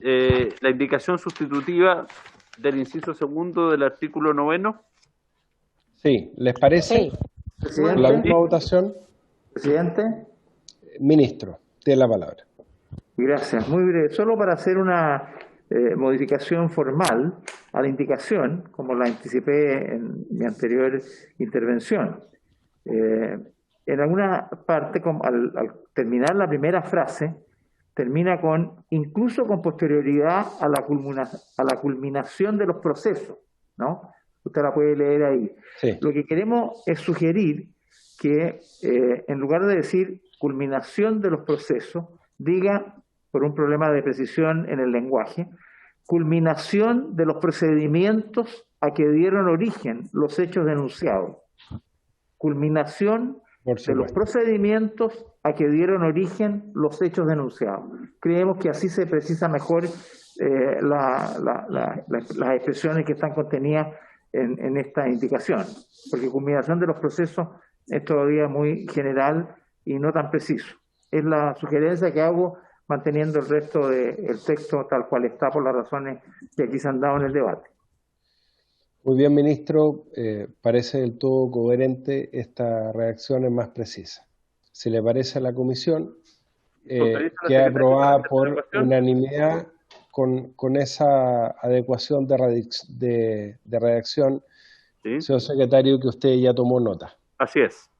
la indicación sustitutiva del inciso segundo del artículo 9. Sí, ¿les parece? Sí. ¿La misma votación? Presidente. Ministro, tiene la palabra. Gracias. Muy breve. Solo para hacer una modificación formal a la indicación, como la anticipé en mi anterior intervención. En alguna parte, al terminar la primera frase, termina con, incluso con posterioridad a la culminación de los procesos, ¿no? Usted la puede leer ahí. Sí. Lo que queremos es sugerir que, en lugar de decir culminación de los procesos, diga, por un problema de precisión en el lenguaje, culminación de los procedimientos a que dieron origen los hechos denunciados. Culminación de los procedimientos a que dieron origen los hechos denunciados. Creemos que así se precisa mejor las expresiones que están contenidas en esta indicación, porque culminación de los procesos es todavía muy general y no tan preciso. Es la sugerencia que hago manteniendo el resto del texto tal cual está por las razones que aquí se han dado en el debate. Muy bien, ministro. Parece del todo coherente. Esta redacción es más precisa. Si le parece a la comisión, queda aprobada por unanimidad con esa adecuación de redacción, ¿sí? Señor secretario, que usted ya tomó nota. Así es.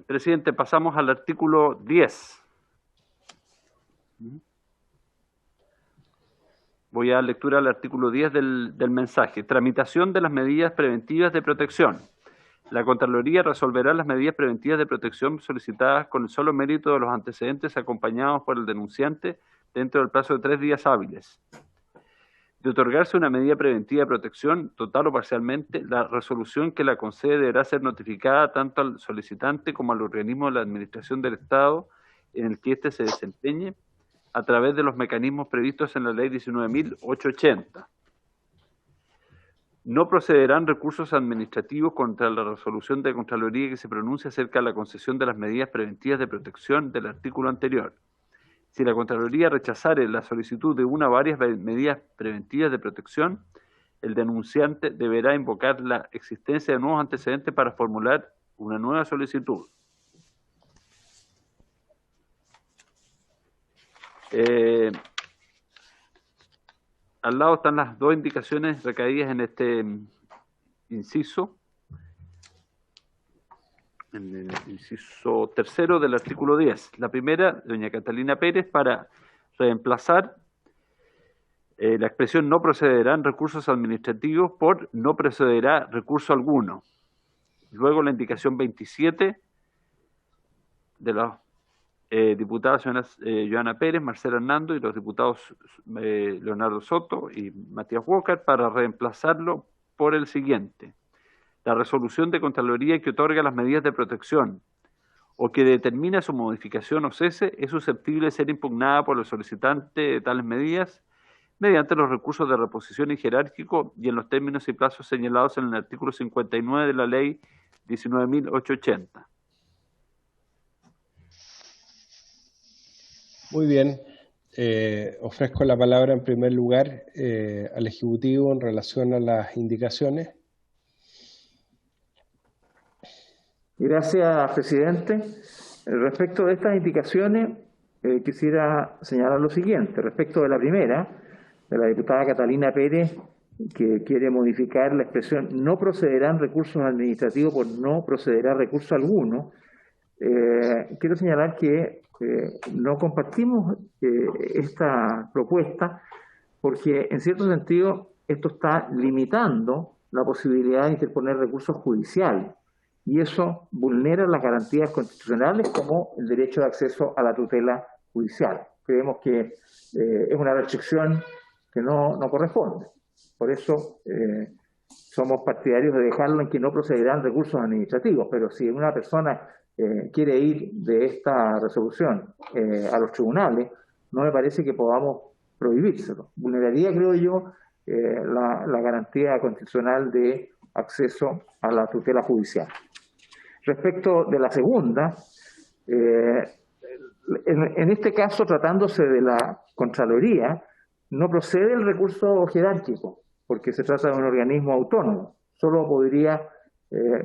Presidente, pasamos al artículo 10. Voy a dar lectura al artículo 10 del mensaje. Tramitación de las medidas preventivas de protección. La Contraloría resolverá las medidas preventivas de protección solicitadas con el solo mérito de los antecedentes acompañados por el denunciante dentro del plazo de 3 días hábiles. De otorgarse una medida preventiva de protección, total o parcialmente, la resolución que la concede deberá ser notificada tanto al solicitante como al organismo de la Administración del Estado en el que éste se desempeñe a través de los mecanismos previstos en la Ley 19.880. No procederán recursos administrativos contra la resolución de Contraloría que se pronuncie acerca de la concesión de las medidas preventivas de protección del artículo anterior. Si la Contraloría rechazare la solicitud de una o varias medidas preventivas de protección, el denunciante deberá invocar la existencia de nuevos antecedentes para formular una nueva solicitud. Al lado están las dos indicaciones recaídas en este inciso. En el inciso tercero del artículo 10. La primera, doña Catalina Pérez, para reemplazar la expresión no procederán recursos administrativos por no procederá recurso alguno. Luego la indicación 27 de los diputados Joana Pérez, Marcela Hernando y los diputados Leonardo Soto y Matías Walker para reemplazarlo por el siguiente. La resolución de Contraloría que otorga las medidas de protección o que determina su modificación o cese es susceptible de ser impugnada por el solicitante de tales medidas mediante los recursos de reposición y jerárquico y en los términos y plazos señalados en el artículo 59 de la Ley 19.880. Muy bien. Ofrezco la palabra en primer lugar al Ejecutivo en relación a las indicaciones. Gracias, presidente. Respecto de estas indicaciones, quisiera señalar lo siguiente. Respecto de la primera, de la diputada Catalina Pérez, que quiere modificar la expresión no procederán recursos administrativos por no procederá recurso alguno, quiero señalar que no compartimos esta propuesta porque, en cierto sentido, esto está limitando la posibilidad de interponer recursos judiciales. Y eso vulnera las garantías constitucionales como el derecho de acceso a la tutela judicial. Creemos que es una restricción que no corresponde. Por eso somos partidarios de dejarlo en que no procederán recursos administrativos, pero si una persona quiere ir de esta resolución a los tribunales, no me parece que podamos prohibírselo. Vulneraría, creo yo, la garantía constitucional de acceso a la tutela judicial. Respecto de la segunda, en este caso, tratándose de la Contraloría, no procede el recurso jerárquico, porque se trata de un organismo autónomo. Solo podría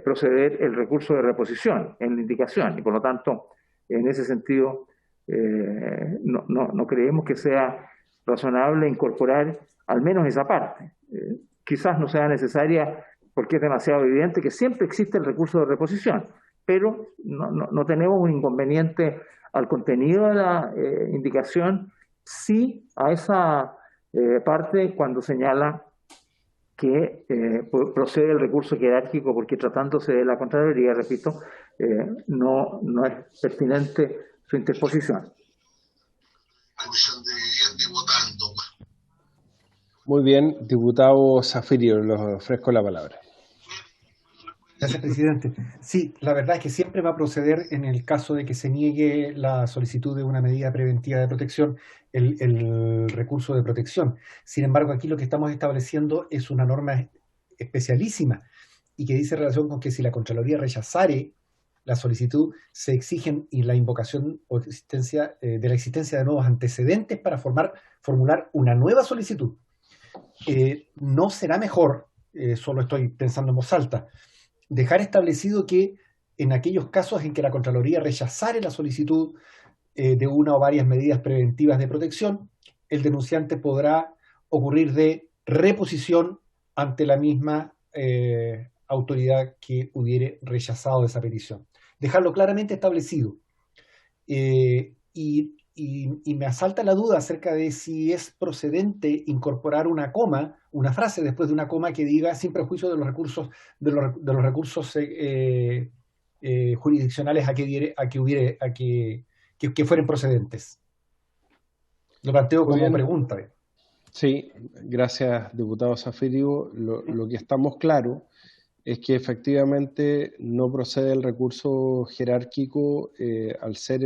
proceder el recurso de reposición en la indicación, y por lo tanto, en ese sentido, no creemos que sea razonable incorporar al menos esa parte. Quizás no sea necesaria porque es demasiado evidente que siempre existe el recurso de reposición, pero no tenemos un inconveniente al contenido de la indicación, sí a esa parte cuando señala que procede el recurso jerárquico, porque tratándose de la Contraloría, repito, no es pertinente su interposición. Muy bien, diputado Zafirio, le ofrezco la palabra. Gracias, presidente. Sí, la verdad es que siempre va a proceder en el caso de que se niegue la solicitud de una medida preventiva de protección, el recurso de protección. Sin embargo, aquí lo que estamos estableciendo es una norma especialísima y que dice en relación con que si la Contraloría rechazare la solicitud, se exigen y la invocación o existencia, de la existencia de nuevos antecedentes para formular una nueva solicitud. ¿No será mejor, solo estoy pensando en voz alta, dejar establecido que en aquellos casos en que la Contraloría rechazare la solicitud de una o varias medidas preventivas de protección, el denunciante podrá ocurrir de reposición ante la misma autoridad que hubiere rechazado esa petición? Dejarlo claramente establecido. Y me asalta la duda acerca de si es procedente incorporar una coma, una frase después de una coma que diga sin perjuicio de los recursos, de los recursos jurisdiccionales que fueren procedentes. Lo planteo como pregunta. Sí, gracias, diputado Zafirio. Lo que estamos claros es que efectivamente no procede el recurso jerárquico al ser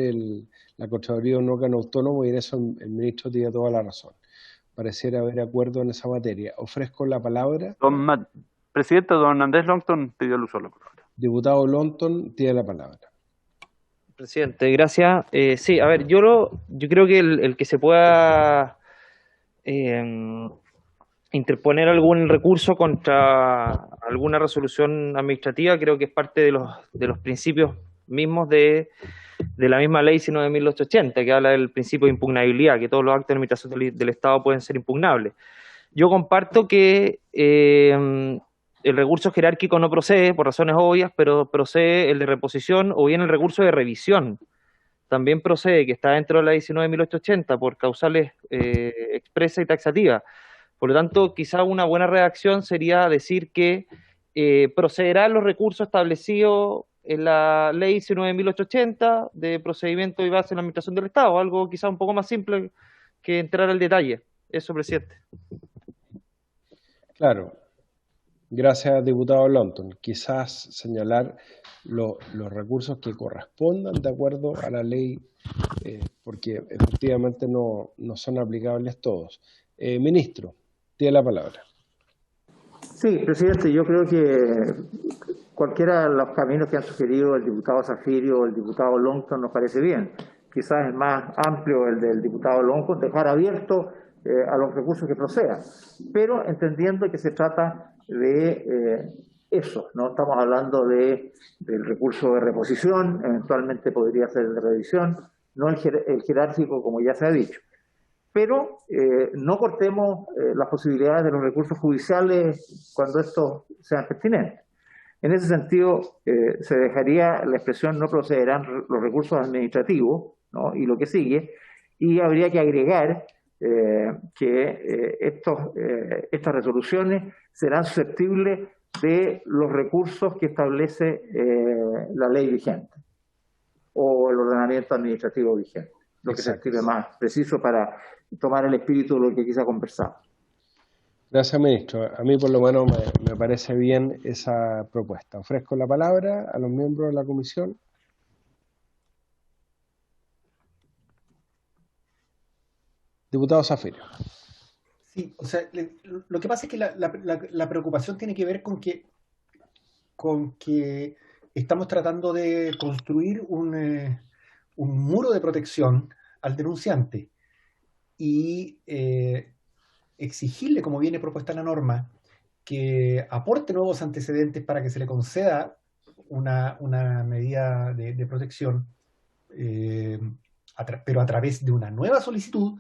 la Contraloría un órgano autónomo, y en eso el ministro tiene toda la razón. Pareciera haber acuerdo en esa materia. Ofrezco la palabra. Presidente, don Andrés Longton pidió el uso de la palabra. Diputado Longton tiene la palabra. Presidente, gracias. Sí, a ver, yo creo que el que se pueda interponer algún recurso contra alguna resolución administrativa, creo que es parte de los principios mismos de la misma ley 19.880, que habla del principio de impugnabilidad, que todos los actos de administración del Estado pueden ser impugnables. Yo comparto que el recurso jerárquico no procede por razones obvias, pero procede el de reposición o bien el recurso de revisión. También procede, que está dentro de la ley 19.880 por causales expresa y taxativa. Por lo tanto, quizá una buena redacción sería decir que procederán los recursos establecidos en la ley 19.880 de procedimiento y base en la administración del Estado, algo quizá un poco más simple que entrar al detalle. Eso, presidente. Claro. Gracias, diputado Longton. Quizás señalar los recursos que correspondan de acuerdo a la ley, porque efectivamente no son aplicables todos. Ministro, tiene la palabra. Sí, presidente, yo creo que cualquiera de los caminos que han sugerido el diputado Zafirio o el diputado Longton nos parece bien. Quizás es más amplio el del diputado Longton, dejar abierto a los recursos que procedan, pero entendiendo que se trata de eso, no estamos hablando del recurso de reposición, eventualmente podría ser el de revisión, no el jerárquico, como ya se ha dicho. Pero no cortemos las posibilidades de los recursos judiciales cuando estos sean pertinentes. En ese sentido, se dejaría la expresión no procederán los recursos administrativos, ¿no? Y lo que sigue, y habría que agregar que estas resoluciones serán susceptibles de los recursos que establece la ley vigente o el ordenamiento administrativo vigente, lo que se escribe más preciso para tomar el espíritu de lo que quizá conversamos. Gracias, ministro. A mí por lo menos me parece bien esa propuesta. Ofrezco la palabra a los miembros de la comisión. Diputado Zafirio. Sí, o sea, lo que pasa es que la preocupación tiene que ver con que estamos tratando de construir un muro de protección al denunciante y exigirle, como viene propuesta en la norma, que aporte nuevos antecedentes para que se le conceda una medida de protección, pero a través de una nueva solicitud,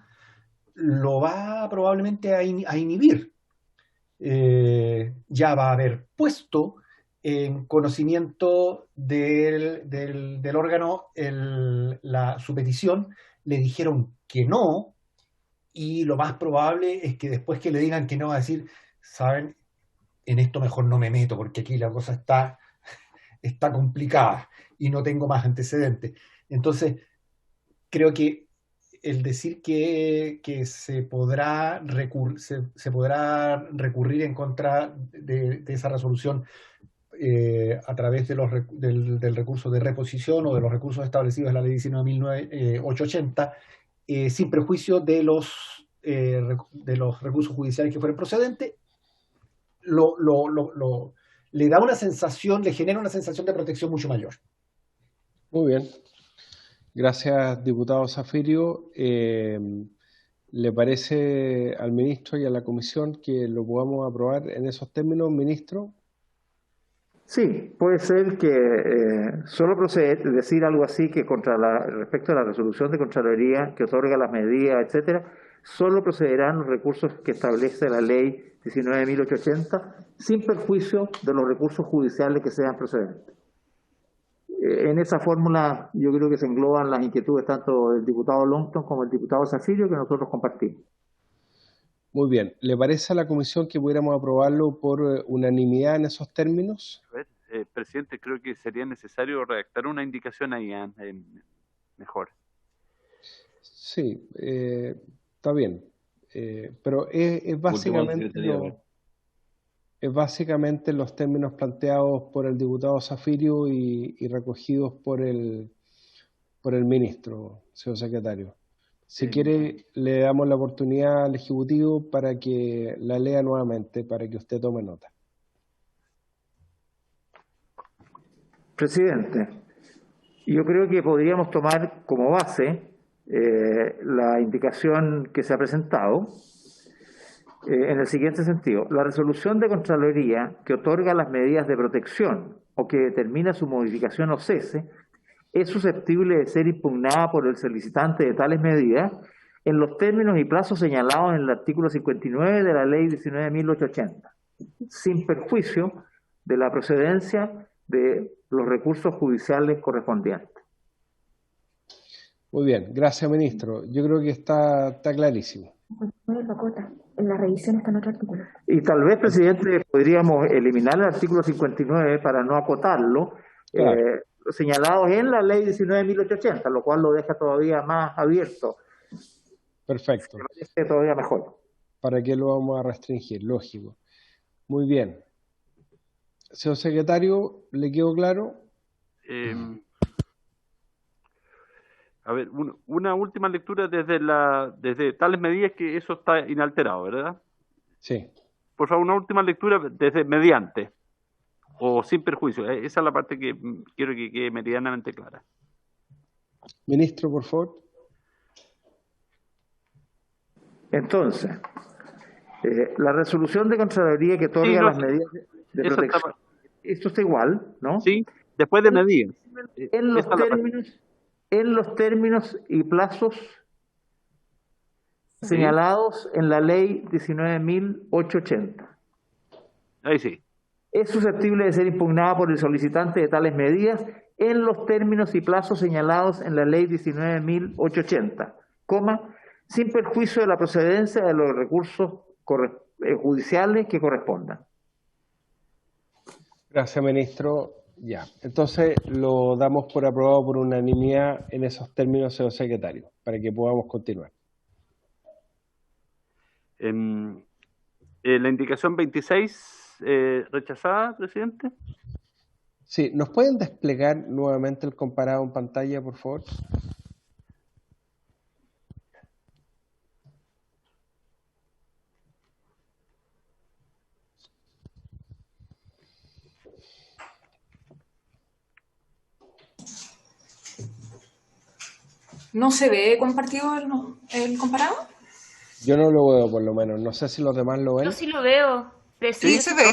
lo va probablemente a inhibir. Ya va a haber puesto en conocimiento del órgano su petición, le dijeron que no, y lo más probable es que después que le digan que no, va a decir, saben, en esto mejor no me meto porque aquí la cosa está complicada y no tengo más antecedentes. Entonces, creo que el decir que se podrá recurrir en contra de esa resolución a través del recurso de reposición o de los recursos establecidos en la ley 19.880, sin perjuicio de los recursos judiciales que fueran procedentes, le da una sensación, le genera una sensación de protección mucho mayor. Muy bien. Gracias, diputado Zafirio. ¿Le parece al ministro y a la comisión que lo podamos aprobar en esos términos, ministro? Sí, puede ser que solo proceder, decir algo así que respecto a la resolución de Contraloría que otorga las medidas, etcétera, solo procederán los recursos que establece la ley 19.880 sin perjuicio de los recursos judiciales que sean procedentes. En esa fórmula yo creo que se engloban las inquietudes tanto del diputado Longton como del diputado Zafirio que nosotros compartimos. Muy bien. ¿Le parece a la comisión que pudiéramos aprobarlo por unanimidad en esos términos? A ver, presidente, creo que sería necesario redactar una indicación ahí mejor. Sí, está bien. Pero es básicamente los términos planteados por el diputado Zafirio y recogidos por el ministro, señor secretario. Si quiere, le damos la oportunidad al Ejecutivo para que la lea nuevamente, para que usted tome nota. Presidente, yo creo que podríamos tomar como base la indicación que se ha presentado en el siguiente sentido. La resolución de Contraloría que otorga las medidas de protección o que determina su modificación o cese es susceptible de ser impugnada por el solicitante de tales medidas en los términos y plazos señalados en el artículo 59 de la ley 19.880, sin perjuicio de la procedencia de los recursos judiciales correspondientes. Muy bien, gracias, ministro. Yo creo que está clarísimo. En la revisión está en otro artículo. Y tal vez, presidente, podríamos eliminar el artículo 59 para no acotarlo, claro. Señalados en la ley 19.880, lo cual lo deja todavía más abierto. Perfecto. Me parece todavía mejor. ¿Para qué lo vamos a restringir? Lógico. Muy bien. Señor secretario, ¿le quedó claro? A ver, una última lectura desde tales medidas que eso está inalterado, ¿verdad? Sí. Por favor, una última lectura desde mediante o sin perjuicio. Esa es la parte que quiero que quede meridianamente clara. Ministro, por favor. Entonces, la resolución de Contraloría que otorga las medidas de protección, esto está igual, ¿no? Sí, después de medidas. En los términos y plazos señalados en la ley 19.880. Ahí sí. Es susceptible de ser impugnada por el solicitante de tales medidas en los términos y plazos señalados en la ley 19.880, sin perjuicio de la procedencia de los recursos judiciales que correspondan. Gracias, ministro. Ya, entonces lo damos por aprobado por unanimidad en esos términos, señor secretario, para que podamos continuar. La indicación 26, rechazada, presidente. Sí, ¿nos pueden desplegar nuevamente el comparado en pantalla, por favor? ¿No se ve compartido el comparado? Yo no lo veo, por lo menos. No sé si los demás lo ven. Yo sí lo veo. Sí, se ve.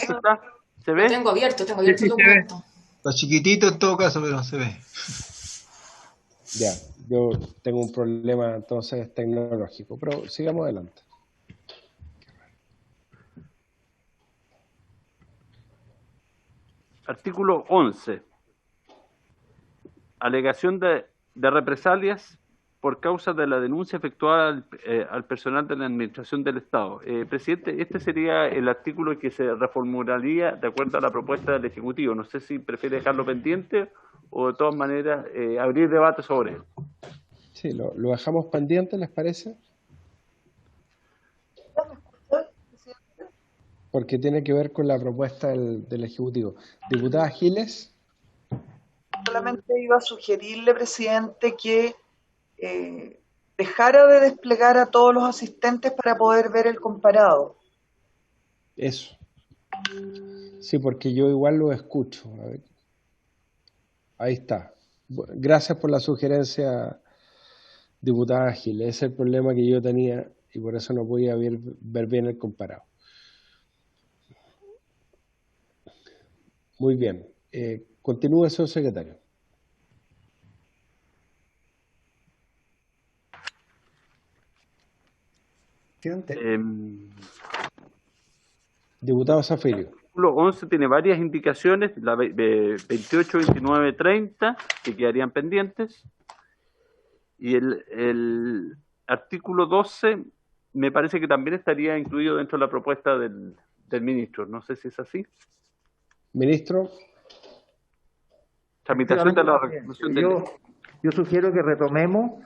¿Se ve? Lo tengo abierto el documento. Está chiquitito en todo caso, pero se ve. Ya, yo tengo un problema entonces tecnológico, pero sigamos adelante. Artículo 11. Alegación de represalias por causa de la denuncia efectuada al personal de la Administración del Estado. Presidente, este sería el artículo que se reformularía de acuerdo a la propuesta del Ejecutivo. No sé si prefiere dejarlo pendiente o de todas maneras abrir debate sobre él. Sí, lo dejamos pendiente, ¿les parece? Porque tiene que ver con la propuesta del Ejecutivo. Diputada Giles. Solamente iba a sugerirle, presidente, que dejara de desplegar a todos los asistentes para poder ver el comparado. Eso. Sí, porque yo igual lo escucho. A ver. Ahí está. Gracias por la sugerencia, diputada Gil. Ese es el problema que yo tenía y por eso no podía ver bien el comparado. Muy bien. Continúe, señor secretario. Diputado Zafirio. El artículo 11 tiene varias indicaciones, la 28, 29, 30, que quedarían pendientes. Y el artículo 12 me parece que también estaría incluido dentro de la propuesta del ministro. No sé si es así. Ministro. Tramitación de la resolución de ley. Yo sugiero que retomemos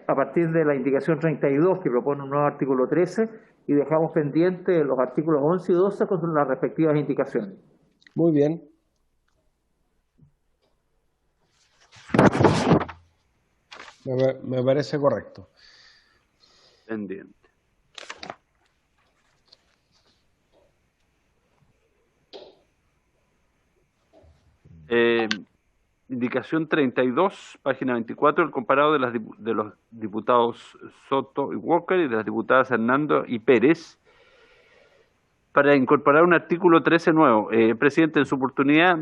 a partir de la indicación 32 que propone un nuevo artículo 13 y dejamos pendientes los artículos 11 y 12 con las respectivas indicaciones. Muy bien. Me parece correcto. Pendiente. Indicación 32, página 24, el comparado de los diputados Soto y Walker y de las diputadas Hernando y Pérez, para incorporar un artículo 13 nuevo. Presidente, en su oportunidad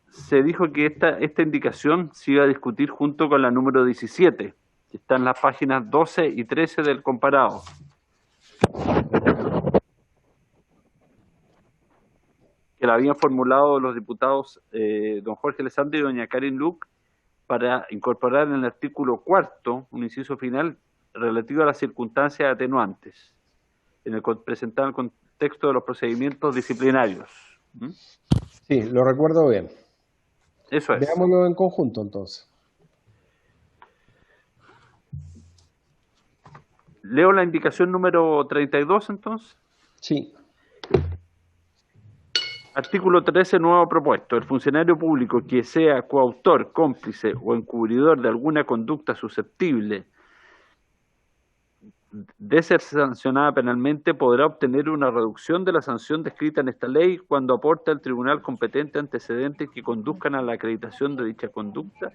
se dijo que esta indicación se iba a discutir junto con la número 17, que está en las páginas 12 y 13 del comparado. Que la habían formulado los diputados don Jorge Alessandri y doña Karin Luc para incorporar en el artículo 4 un inciso final relativo a las circunstancias atenuantes, presentado en el contexto de los procedimientos disciplinarios. Sí, lo recuerdo bien. Eso es. Veámoslo en conjunto, entonces. ¿Leo la indicación número 32, entonces? Sí. Artículo 13, nuevo propuesto. El funcionario público que sea coautor, cómplice o encubridor de alguna conducta susceptible de ser sancionada penalmente podrá obtener una reducción de la sanción descrita en esta ley cuando aporte al tribunal competente antecedentes que conduzcan a la acreditación de dicha conducta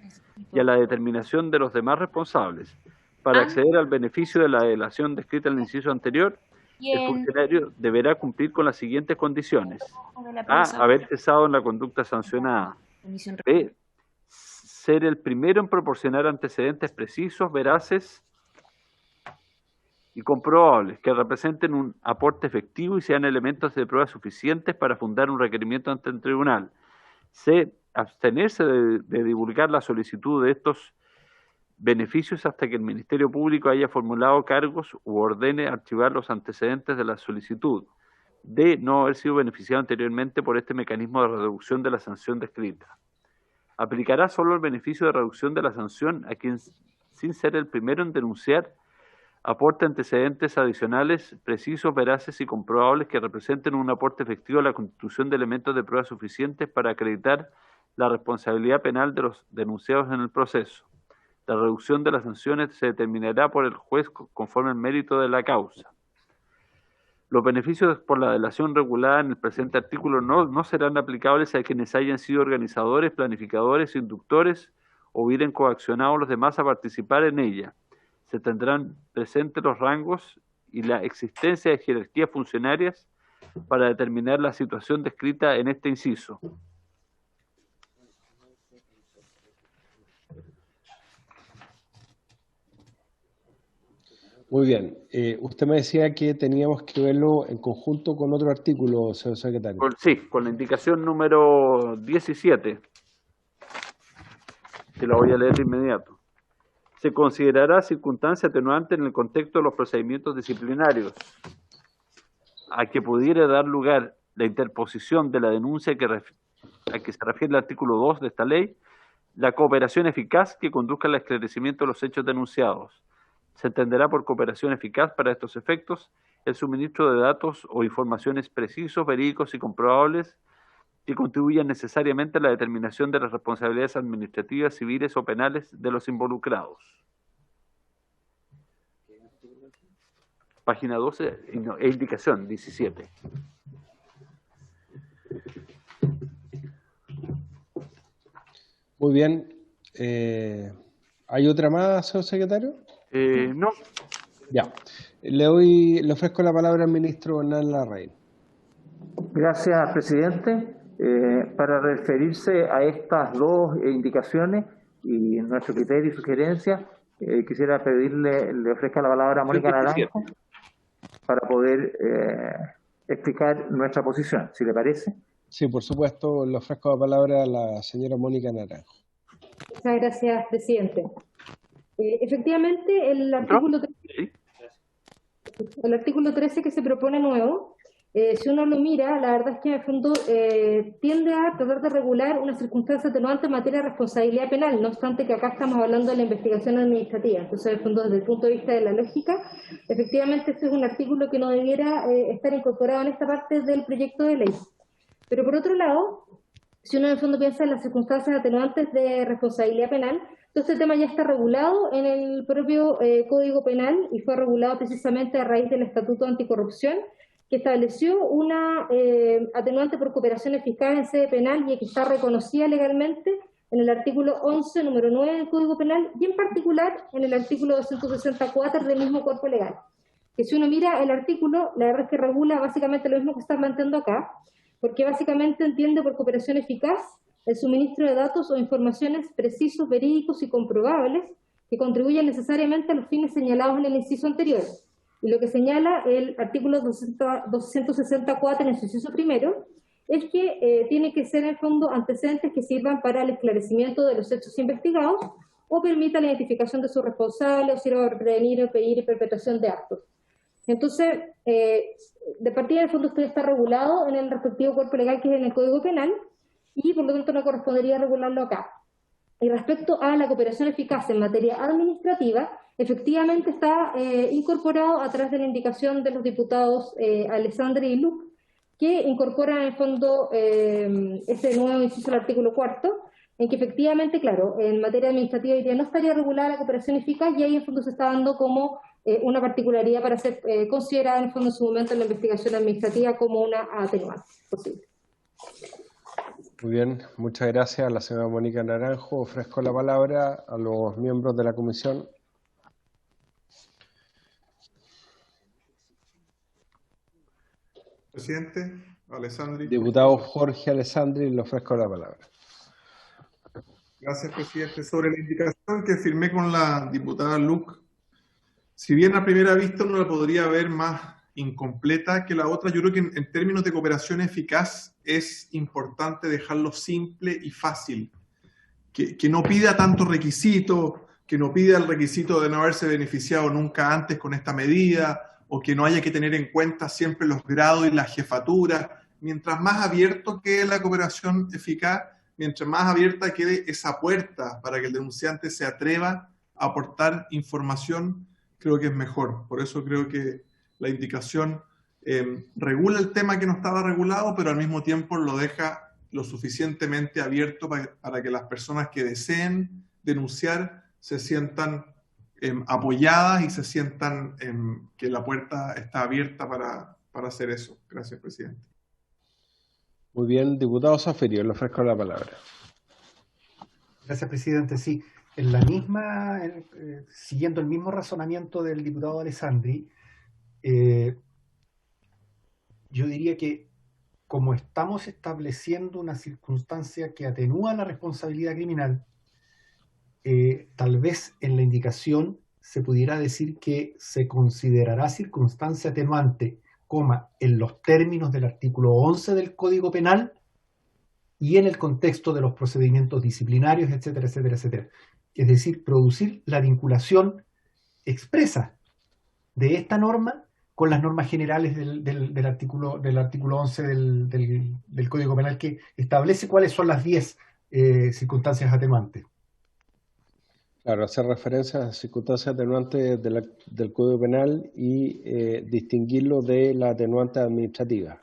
y a la determinación de los demás responsables. Para acceder al beneficio de la delación descrita en el inciso anterior, el funcionario deberá cumplir con las siguientes condiciones. A. Haber cesado en la conducta sancionada. B. Ser el primero en proporcionar antecedentes precisos, veraces y comprobables que representen un aporte efectivo y sean elementos de prueba suficientes para fundar un requerimiento ante el tribunal. C. Abstenerse de divulgar la solicitud de estos beneficios hasta que el Ministerio Público haya formulado cargos u ordene archivar los antecedentes de la solicitud. D. No haber sido beneficiado anteriormente por este mecanismo de reducción de la sanción descrita. Aplicará solo el beneficio de reducción de la sanción a quien, sin ser el primero en denunciar, aporte antecedentes adicionales, precisos, veraces y comprobables que representen un aporte efectivo a la constitución de elementos de prueba suficientes para acreditar la responsabilidad penal de los denunciados en el proceso. La reducción de las sanciones se determinará por el juez conforme al mérito de la causa. Los beneficios por la delación regulada en el presente artículo no serán aplicables a quienes hayan sido organizadores, planificadores, inductores o hubieran coaccionado a los demás a participar en ella. Se tendrán presentes los rangos y la existencia de jerarquías funcionarias para determinar la situación descrita en este inciso. Muy bien. Usted me decía que teníamos que verlo en conjunto con otro artículo, señor secretario. Sí, con la indicación número 17, que la voy a leer de inmediato. Se considerará circunstancia atenuante en el contexto de los procedimientos disciplinarios a que pudiera dar lugar la interposición de la denuncia a que se refiere el artículo 2 de esta ley, la cooperación eficaz que conduzca al esclarecimiento de los hechos denunciados. Se entenderá por cooperación eficaz para estos efectos el suministro de datos o informaciones precisos, verídicos y comprobables que contribuyan necesariamente a la determinación de las responsabilidades administrativas, civiles o penales de los involucrados. Página 12, indicación 17. Muy bien. ¿Hay otra más, señor secretario? No. Ya. Le ofrezco la palabra al ministro Hernán Larraín. Gracias, presidente. Para referirse a estas dos indicaciones y nuestro criterio y sugerencia, quisiera pedirle, le ofrezca la palabra a Mónica Naranjo para poder explicar nuestra posición, si le parece. Sí, por supuesto, le ofrezco la palabra a la señora Mónica Naranjo. Muchas gracias, presidente. Efectivamente, el artículo 13 que se propone nuevo, si uno lo mira, la verdad es que en el fondo tiende a tratar de regular una circunstancia atenuante en materia de responsabilidad penal, no obstante que acá estamos hablando de la investigación administrativa. Entonces, en el fondo, desde el punto de vista de la lógica, efectivamente este es un artículo que no debiera estar incorporado en esta parte del proyecto de ley. Pero por otro lado, si uno en el fondo piensa en las circunstancias atenuantes de responsabilidad penal, todo este tema ya está regulado en el propio Código Penal y fue regulado precisamente a raíz del Estatuto Anticorrupción, que estableció una atenuante por cooperación eficaz en sede penal y que está reconocida legalmente en el artículo 11, número 9 del Código Penal y en particular en el artículo 264 del mismo cuerpo legal. Que si uno mira el artículo, la verdad es que regula básicamente lo mismo que está planteando acá, porque básicamente entiende por cooperación eficaz el suministro de datos o informaciones precisos, verídicos y comprobables que contribuyan necesariamente a los fines señalados en el inciso anterior. Y lo que señala el artículo 264 en el inciso primero es que tiene que ser en el fondo antecedentes que sirvan para el esclarecimiento de los hechos investigados o permita la identificación de sus responsables o sirva para prevenir, impedir y perpetración de actos. Entonces, de partida, en el fondo, esto está regulado en el respectivo cuerpo legal que es en el Código Penal y, por lo tanto, no correspondería regularlo acá. Y respecto a la cooperación eficaz en materia administrativa, efectivamente está incorporado a través de la indicación de los diputados Alessandri y Luc, que incorporan en el fondo este nuevo inciso del artículo 4, en que efectivamente, claro, en materia administrativa hoy día no estaría regulada la cooperación eficaz y ahí en el fondo se está dando como una particularidad para ser considerada en el fondo en su momento en la investigación administrativa como una atenuante posible. Muy bien, muchas gracias a la señora Mónica Naranjo. Ofrezco la palabra a los miembros de la comisión. Presidente, Alessandri. Diputado Jorge Alessandri, le ofrezco la palabra. Gracias, presidente. Sobre la indicación que firmé con la diputada Luc, si bien a primera vista uno la podría ver más incompleta que la otra, yo creo que en términos de cooperación eficaz es importante dejarlo simple y fácil, que no pida tanto requisito, que no pida el requisito de no haberse beneficiado nunca antes con esta medida, o que no haya que tener en cuenta siempre los grados y las jefaturas. Mientras más abierto quede la cooperación eficaz, mientras más abierta quede esa puerta para que el denunciante se atreva a aportar información, creo que es mejor. Por eso creo que la indicación regula el tema que no estaba regulado, pero al mismo tiempo lo deja lo suficientemente abierto para que las personas que deseen denunciar se sientan apoyadas y se sientan que la puerta está abierta para hacer eso. Gracias, presidente. Muy bien, diputado Zafirio, le ofrezco la palabra. Gracias, presidente. Sí, en la misma, siguiendo el mismo razonamiento del diputado Alessandri, yo diría que como estamos estableciendo una circunstancia que atenúa la responsabilidad criminal, tal vez en la indicación se pudiera decir que se considerará circunstancia atenuante, en los términos del artículo 11 del Código Penal y en el contexto de los procedimientos disciplinarios, etcétera, etcétera, etcétera. Es decir, producir la vinculación expresa de esta norma con las normas generales del artículo 11 del Código Penal, que establece cuáles son las 10 circunstancias atenuantes. Claro, hacer referencia a las circunstancias atenuantes del Código Penal y distinguirlo de la atenuante administrativa.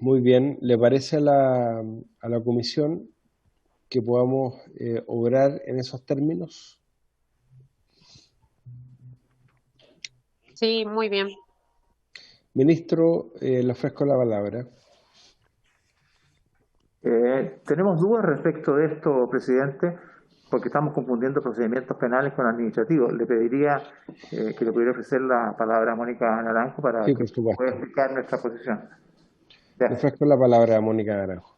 Muy bien, ¿le parece a la comisión que podamos obrar en esos términos? Sí, muy bien. Ministro, le ofrezco la palabra. Tenemos dudas respecto de esto, presidente, porque estamos confundiendo procedimientos penales con administrativos. Le pediría que le pudiera ofrecer la palabra a Mónica Naranjo para Sí, que por supuesto. pueda explicar nuestra posición. Le ofrezco la palabra a Mónica Naranjo.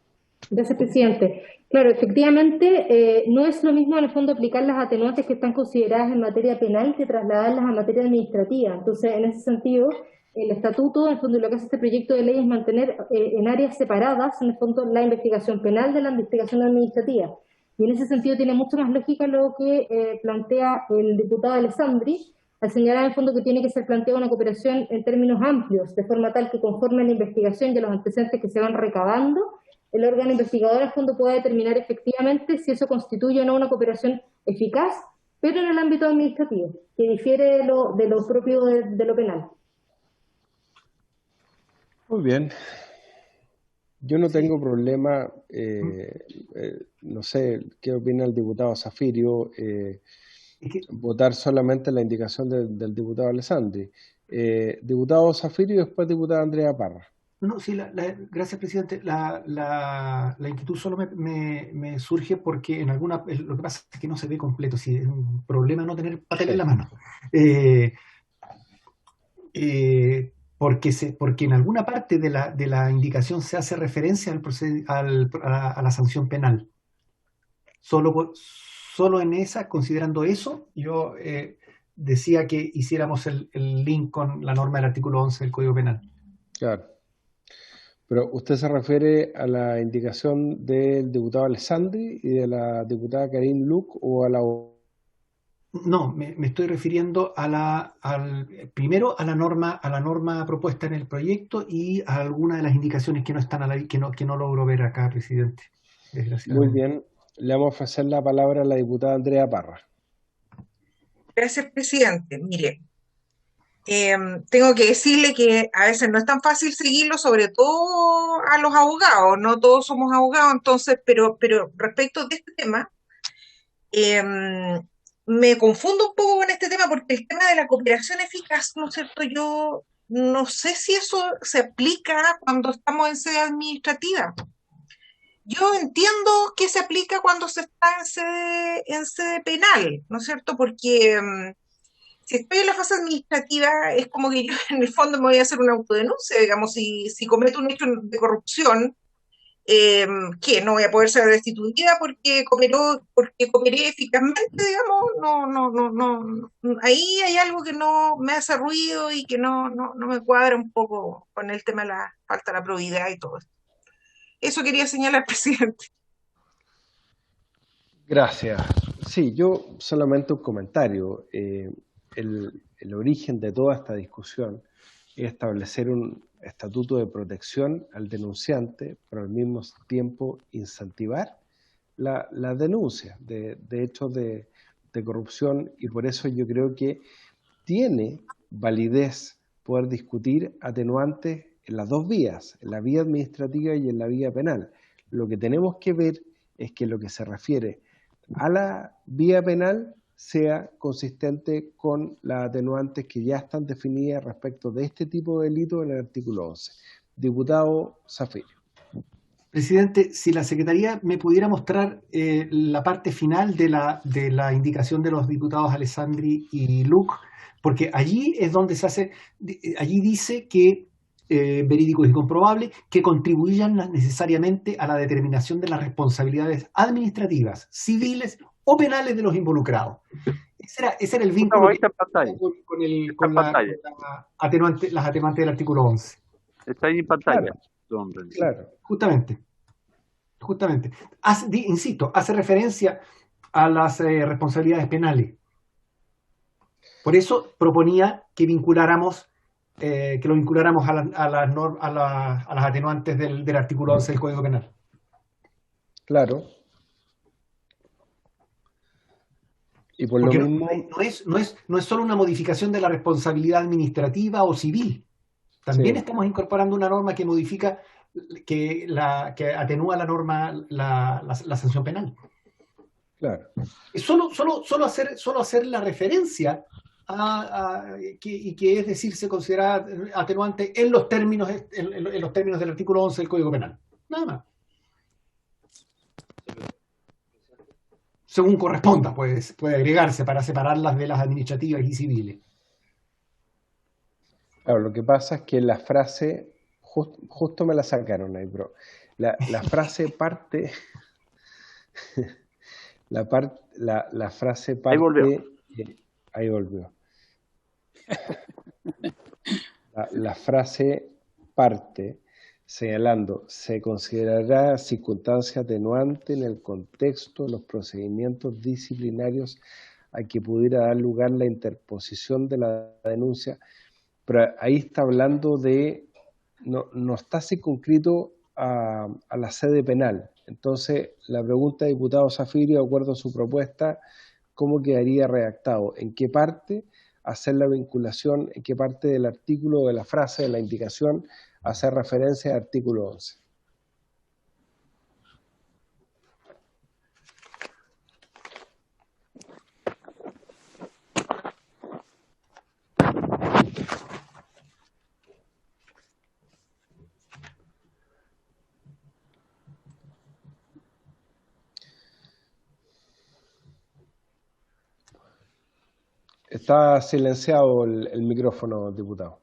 Gracias, presidente. Claro, efectivamente, no es lo mismo en el fondo aplicar las atenuantes que están consideradas en materia penal que trasladarlas a materia administrativa. Entonces, en ese sentido, el estatuto, en el fondo, lo que hace este proyecto de ley es mantener en áreas separadas, en el fondo, la investigación penal de la investigación administrativa. Y en ese sentido tiene mucho más lógica lo que plantea el diputado Alessandri, al señalar en el fondo que tiene que ser planteada una cooperación en términos amplios, de forma tal que conforme a la investigación y a los antecedentes que se van recabando, el órgano investigador al fondo pueda determinar efectivamente si eso constituye o no una cooperación eficaz, pero en el ámbito administrativo, que difiere de lo propio de lo penal. Muy bien. Yo no tengo problema, no sé qué opina el diputado Zafirio, votar solamente la indicación del diputado Alessandri. Diputado Zafirio y después diputada Andrea Parra. No, sí, gracias, presidente. La inquietud solo me surge porque en alguna, lo que pasa es que no se ve completo, si es un problema no tener papel en la mano. Porque en alguna parte de la indicación se hace referencia a la sanción penal. Solo en esa, considerando eso, yo decía que hiciéramos el link con la norma del artículo 11 del Código Penal. Claro. Pero usted se refiere a la indicación del diputado Alessandri y de la diputada Karin Luc o a la... No, me estoy refiriendo primero a la norma propuesta en el proyecto y a algunas de las indicaciones que no están que no logro ver acá, presidente. Muy bien, le vamos a ofrecer la palabra a la diputada Andrea Parra. Gracias, presidente. Mire, tengo que decirle que a veces no es tan fácil seguirlo, sobre todo a los abogados. No todos somos abogados, entonces, pero respecto de este tema, me confundo un poco con este tema porque el tema de la cooperación eficaz, ¿no es cierto? Yo no sé si eso se aplica cuando estamos en sede administrativa. Yo entiendo que se aplica cuando se está en sede penal, ¿no es cierto? Porque si estoy en la fase administrativa es como que yo en el fondo me voy a hacer una autodenuncia, digamos, si cometo un hecho de corrupción, que no voy a poder ser restituida porque cooperé eficazmente, digamos, no, ahí hay algo que no me hace ruido y que no me cuadra un poco con el tema de la falta de la probidad y todo esto. Eso quería señalar, presidente. Gracias. Sí, yo solamente un comentario. El origen de toda esta discusión es establecer un estatuto de protección al denunciante, pero al mismo tiempo incentivar la denuncia de hechos de corrupción, y por eso yo creo que tiene validez poder discutir atenuantes en las dos vías, en la vía administrativa y en la vía penal. Lo que tenemos que ver es que lo que se refiere a la vía penal sea consistente con las atenuantes que ya están definidas respecto de este tipo de delito en el artículo 11. Diputado Zafirio. Presidente, si la Secretaría me pudiera mostrar la parte final de la indicación de los diputados Alessandri y Luc, porque allí es donde allí dice que verídicos y comprobables que contribuyan necesariamente a la determinación de las responsabilidades administrativas, civiles o penales de los involucrados. Ese era el vínculo con las atenuantes del artículo 11. Está ahí en pantalla. Claro. Justamente. Insisto, hace referencia a las responsabilidades penales. Por eso proponía que lo vinculáramos a las atenuantes del artículo 11 del Código Penal. Claro. Y por porque lo mismo... no es solo una modificación de la responsabilidad administrativa o civil. También estamos incorporando una norma que modifica, que atenúa la norma, la sanción penal. Claro. Solo hacer la referencia y que es decir, se considera atenuante en los términos del artículo 11 del Código Penal. Nada más. según corresponda, puede agregarse para separarlas de las administrativas y civiles. Claro, lo que pasa es que la frase, justo me la sacaron ahí, bro. La frase parte, la frase parte, ahí volvió. La frase parte señalando, se considerará circunstancia atenuante en el contexto de los procedimientos disciplinarios a que pudiera dar lugar la interposición de la denuncia, pero ahí está hablando de, no está circunscrito a la sede penal. Entonces, la pregunta del diputado Zafirio, de acuerdo a su propuesta, ¿cómo quedaría redactado? ¿En qué parte hacer la vinculación, en qué parte del artículo, de la frase, de la indicación, hacer referencia al artículo 11? Está silenciado el micrófono, diputado.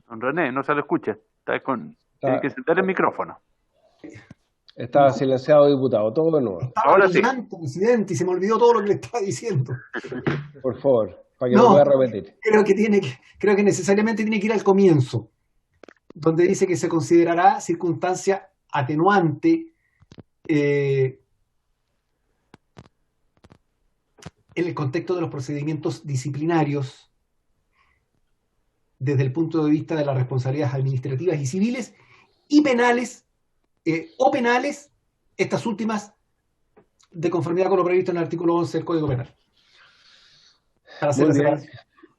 Don René, no se lo escucha. Tiene que sentar el micrófono. Estaba silenciado, diputado. Todo de nuevo. Ahora sí. Presidente, y se me olvidó todo lo que le estaba diciendo. Por favor, para que lo pueda repetir. Creo que necesariamente tiene que ir al comienzo, donde dice que se considerará circunstancia atenuante en el contexto de los procedimientos disciplinarios desde el punto de vista de las responsabilidades administrativas y civiles y penales o penales, estas últimas de conformidad con lo previsto en el artículo 11 del Código Penal. Muy bien.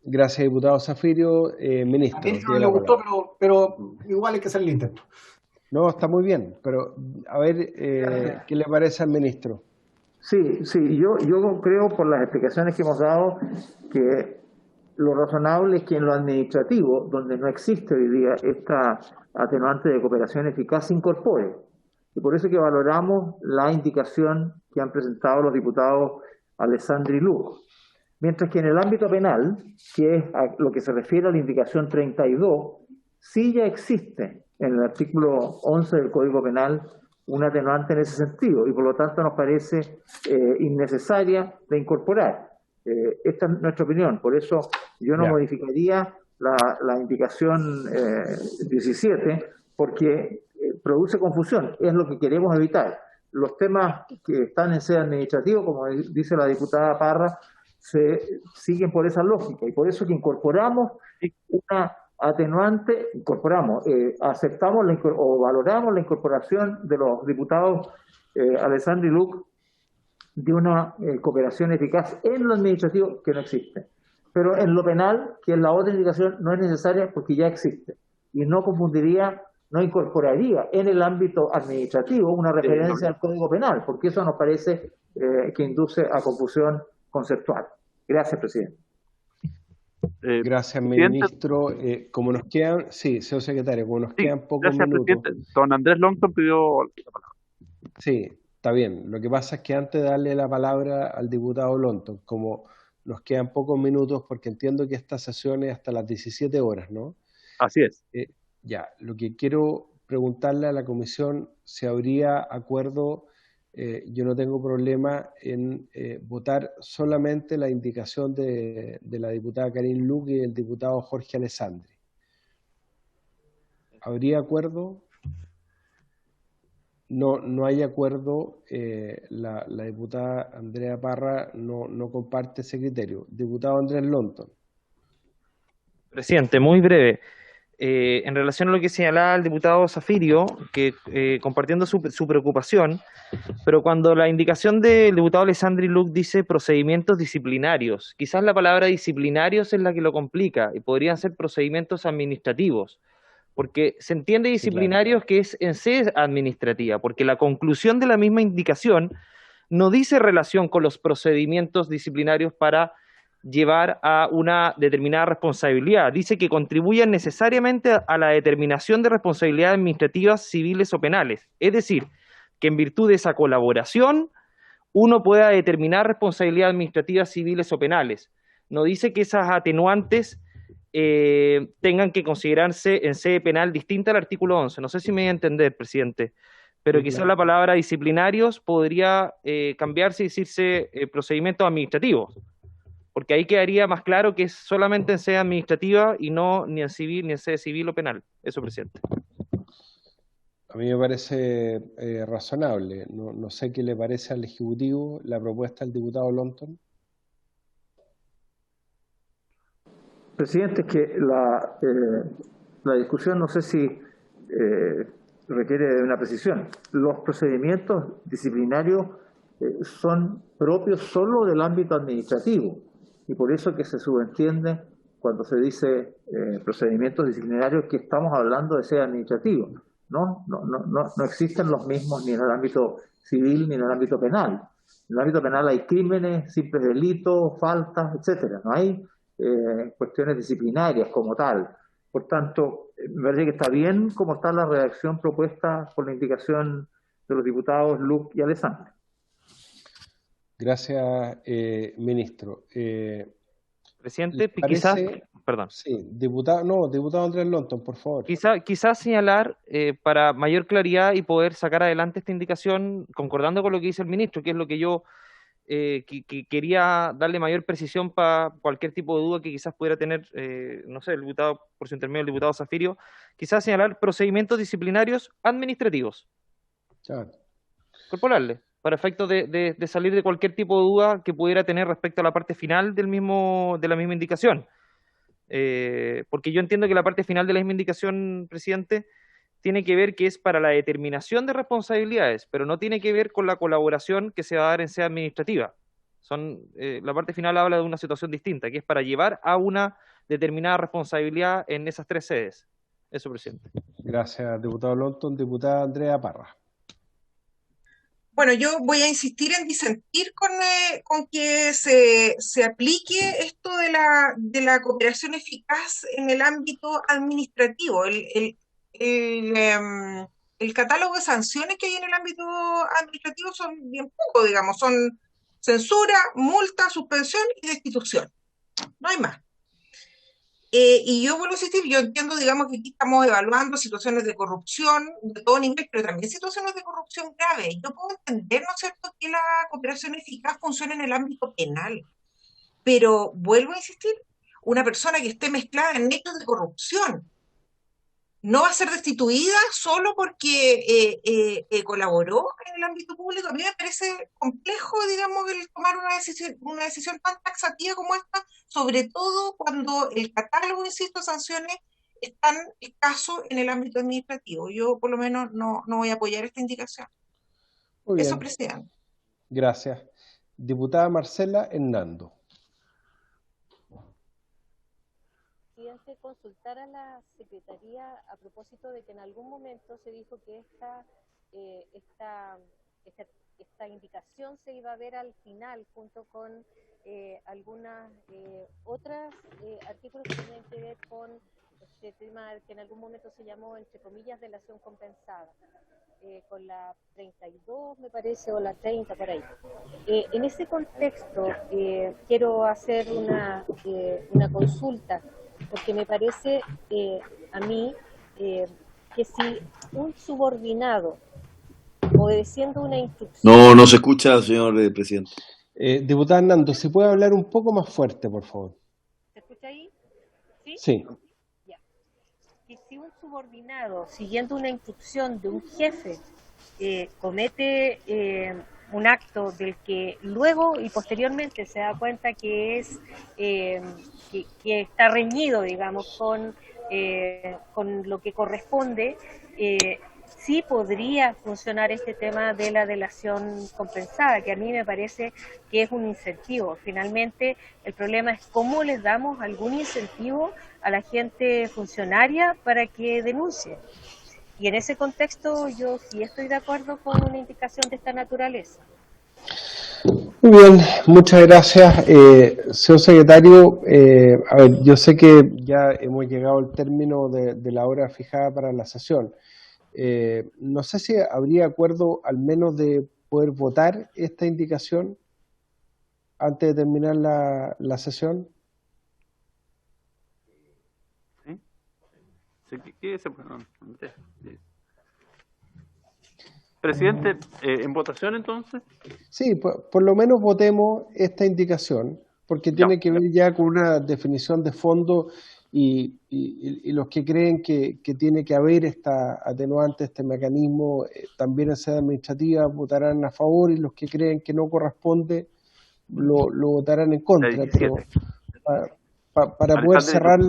Gracias, diputado Zafirio. Ministro. A mí no le gustó, pero igual hay que hacer el intento. No, está muy bien, pero a ver, ¿qué le parece al ministro? Sí, yo creo por las explicaciones que hemos dado que lo razonable es que en lo administrativo, donde no existe hoy día esta atenuante de cooperación eficaz, se incorpore. Y por eso que valoramos la indicación que han presentado los diputados Alessandri y Luc. Mientras que en el ámbito penal, que es a lo que se refiere a la indicación 32, sí ya existe en el artículo 11 del Código Penal un atenuante en ese sentido y por lo tanto nos parece innecesaria de incorporar. Esta es nuestra opinión, por eso yo no modificaría la indicación 17 porque produce confusión, es lo que queremos evitar. Los temas que están en sede administrativo, como dice la diputada Parra, se siguen por esa lógica y por eso que incorporamos una atenuante, aceptamos o valoramos la incorporación de los diputados Alessandri y Luc de una cooperación eficaz en lo administrativo que no existe. Pero en lo penal, que es la otra indicación, no es necesaria porque ya existe. Y no incorporaría en el ámbito administrativo una referencia al Código Penal, porque eso nos parece que induce a confusión conceptual. Gracias, presidente. Gracias, ministro. Como nos quedan, señor secretario, como nos quedan pocos minutos. Presidente. Don Andrés Longton pidió la palabra. Sí, está bien. Lo que pasa es que antes de darle la palabra al diputado Longton, como nos quedan pocos minutos, porque entiendo que esta sesión es hasta las 17 horas, ¿no? Así es. Lo que quiero preguntarle a la comisión, si habría acuerdo, yo no tengo problema en votar solamente la indicación de la diputada Karin Luc y el diputado Jorge Alessandri. ¿Habría acuerdo? No hay acuerdo. La diputada Andrea Parra no comparte ese criterio. Diputado Andrés Longton. Presidente, muy breve. En relación a lo que señalaba el diputado Zafirio, que compartiendo su preocupación, pero cuando la indicación del diputado Alessandri y Luc dice procedimientos disciplinarios, quizás la palabra disciplinarios es la que lo complica y podrían ser procedimientos administrativos, porque se entiende disciplinarios que es en sede administrativa, porque la conclusión de la misma indicación no dice relación con los procedimientos disciplinarios para llevar a una determinada responsabilidad. Dice que contribuyan necesariamente a la determinación de responsabilidades administrativas, civiles o penales. Es decir, que en virtud de esa colaboración uno pueda determinar responsabilidades administrativas, civiles o penales. No dice que esas atenuantes tengan que considerarse en sede penal distinta al artículo 11. No sé si me voy a entender, presidente, pero sí, quizás la palabra disciplinarios podría cambiarse y decirse procedimientos administrativos, porque ahí quedaría más claro que es solamente en sede administrativa y no ni en civil, ni en sede civil o penal. Eso, presidente. A mí me parece razonable. No sé qué le parece al Ejecutivo la propuesta del diputado Lonton. Presidente, es que la discusión no sé si requiere de una precisión. Los procedimientos disciplinarios son propios solo del ámbito administrativo y por eso que se subentiende cuando se dice procedimientos disciplinarios que estamos hablando de sede administrativo. No existen los mismos ni en el ámbito civil ni en el ámbito penal. En el ámbito penal hay crímenes, simples delitos, faltas, etcétera. No hay cuestiones disciplinarias como tal. Por tanto, me parece que está bien como está la redacción propuesta por la indicación de los diputados Luc y Alessandri. Gracias, ministro. Presidente, quizás... Perdón. Sí, diputado Andrés Lonton, por favor. Quizás señalar, para mayor claridad y poder sacar adelante esta indicación, concordando con lo que dice el ministro, que es lo que yo quería darle mayor precisión para cualquier tipo de duda que quizás pudiera tener, no sé, el diputado, por su intermedio, el diputado Zafirio, quizás señalar procedimientos disciplinarios administrativos. Claro. Incorporarle, para efecto de salir de cualquier tipo de duda que pudiera tener respecto a la parte final de la misma indicación. Porque yo entiendo que la parte final de la misma indicación, presidente, tiene que ver que es para la determinación de responsabilidades, pero no tiene que ver con la colaboración que se va a dar en sede administrativa. La parte final habla de una situación distinta, que es para llevar a una determinada responsabilidad en esas tres sedes. Eso, presidente. Gracias, diputado Lonton. Diputada Andrea Parra. Bueno, yo voy a insistir en disentir con que se aplique esto de la cooperación eficaz en el ámbito administrativo. El catálogo de sanciones que hay en el ámbito administrativo son bien poco, digamos, son censura, multa, suspensión y destitución. No hay más. Y yo vuelvo a insistir, yo entiendo, digamos, que aquí estamos evaluando situaciones de corrupción de todo nivel, pero también situaciones de corrupción grave. Yo puedo entender, ¿no es cierto?, que la cooperación eficaz funcione en el ámbito penal, pero vuelvo a insistir, una persona que esté mezclada en hechos de corrupción no va a ser destituida solo porque colaboró en el ámbito público. A mí me parece complejo, digamos, el tomar una decisión tan taxativa como esta, sobre todo cuando el catálogo, insisto, de sanciones es tan escaso en el ámbito administrativo. Yo, por lo menos, no voy a apoyar esta indicación. Muy bien. Eso, presidente. Gracias. Diputada Marcela Hernando. Consultar a la Secretaría a propósito de que en algún momento se dijo que esta indicación se iba a ver al final junto con algunas otras artículos que tienen que ver con este tema que en algún momento se llamó, entre comillas, delación compensada, con la 32, me parece, o la 30, por ahí. En ese contexto, quiero hacer una consulta, porque me parece a mí que si un subordinado, obedeciendo una instrucción... No se escucha, señor presidente. Diputada Hernando, ¿se puede hablar un poco más fuerte, por favor? ¿Se escucha ahí? ¿Sí? Sí. Ya. Que si un subordinado, siguiendo una instrucción de un jefe, comete un acto del que luego y posteriormente se da cuenta que es que está reñido, digamos, con lo que corresponde, sí podría funcionar este tema de la delación compensada, que a mí me parece que es un incentivo. Finalmente, el problema es cómo les damos algún incentivo a la gente funcionaria para que denuncie. Y en ese contexto yo sí estoy de acuerdo con una indicación de esta naturaleza. Muy bien, muchas gracias. Señor secretario, a ver, yo sé que ya hemos llegado al término de la hora fijada para la sesión, No sé si habría acuerdo al menos de poder votar esta indicación antes de terminar la sesión. Presidente, ¿en votación entonces? Sí, por lo menos votemos esta indicación, porque tiene que ver ya con una definición de fondo y los que creen que tiene que haber esta atenuante, este mecanismo, también en sede administrativa, votarán a favor, y los que creen que no corresponde, lo votarán en contra. Pero para poder cerrar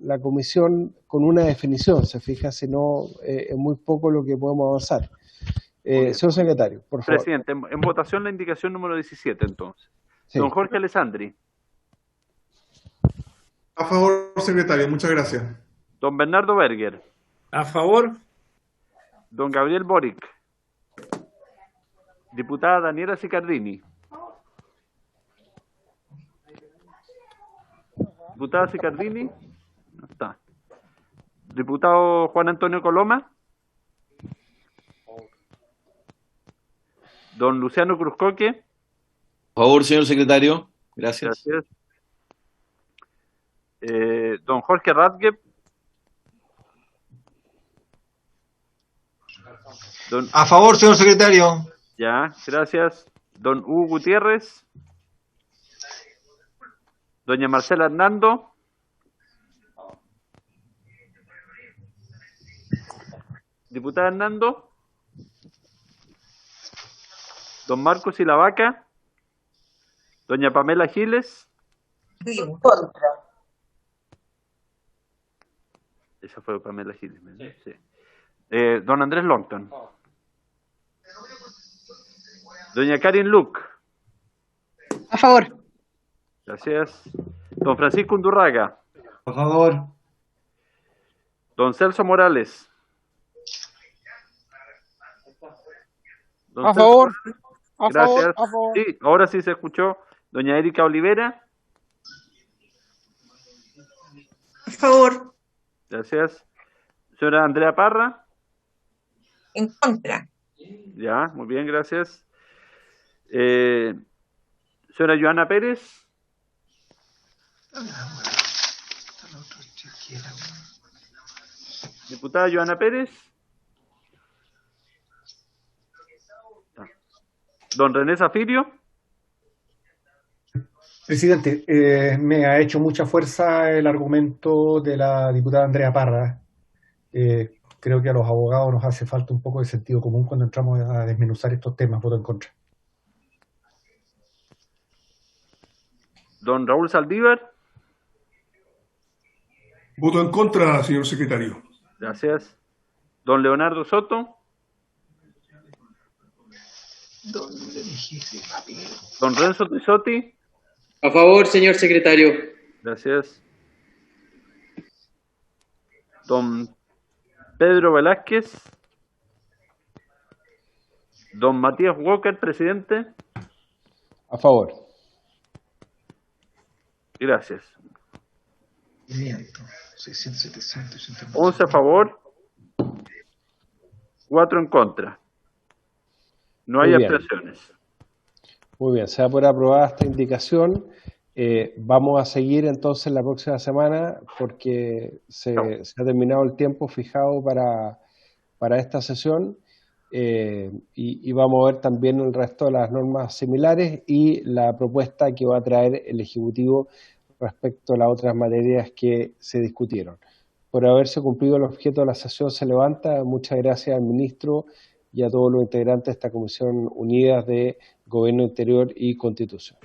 la comisión con una definición, se fija, si no es muy poco lo que podemos avanzar. Señor secretario, por favor. Presidente, en votación la indicación número 17 entonces. Sí. Don Jorge Alessandri. A favor, secretario, muchas gracias. Don Bernardo Berger. A favor. Don Gabriel Boric. Diputada Daniela Sicardini. Diputada Sicardini. No está. Diputado Juan Antonio Coloma. Don Luciano Cruzcoque. Por favor, señor secretario. Gracias. Gracias. Don Jorge Radke. A favor, señor secretario. Ya, gracias. Don Hugo Gutiérrez. Doña Marcela Hernando. Diputada Hernando. Don Marcos Ilavaca. Doña Pamela Giles. En contra. Esa fue Pamela Giles. Sí. Don Andrés Longton. Doña Karin Luc. A favor. Gracias. Don Francisco Undurraga. A favor. Don Celso Morales. Don A Celso. favor. A Gracias. favor. A favor. Sí, ahora sí se escuchó. Doña Erika Olivera. A favor. Gracias. Señora Andrea Parra. En contra. Ya, muy bien, gracias. Señora Joana Pérez. Diputada Joana Pérez. Don René Zafirio. Presidente, me ha hecho mucha fuerza el argumento de la diputada Andrea Parra. Creo que a los abogados nos hace falta un poco de sentido común cuando entramos a desmenuzar estos temas. Voto en contra. Don Raúl Saldívar. Voto en contra, señor secretario. Gracias. Don Leonardo Soto. Don Renzo Tisotti. A favor, señor secretario. Gracias. Don Pedro Velázquez. Don Matías Walker, presidente. A favor. Gracias. 500, 600, 700, 11 a favor. 4 en contra. No hay Muy bien. abstenciones. Muy bien, se da por aprobada esta indicación. Vamos a seguir entonces la próxima semana porque se ha terminado el tiempo fijado para esta sesión y vamos a ver también el resto de las normas similares y la propuesta que va a traer el Ejecutivo respecto a las otras materias que se discutieron. Por haberse cumplido el objeto de la sesión se levanta. Muchas gracias al ministro y a todos los integrantes de esta Comisión Unidas de Gobierno Interior y Constitución.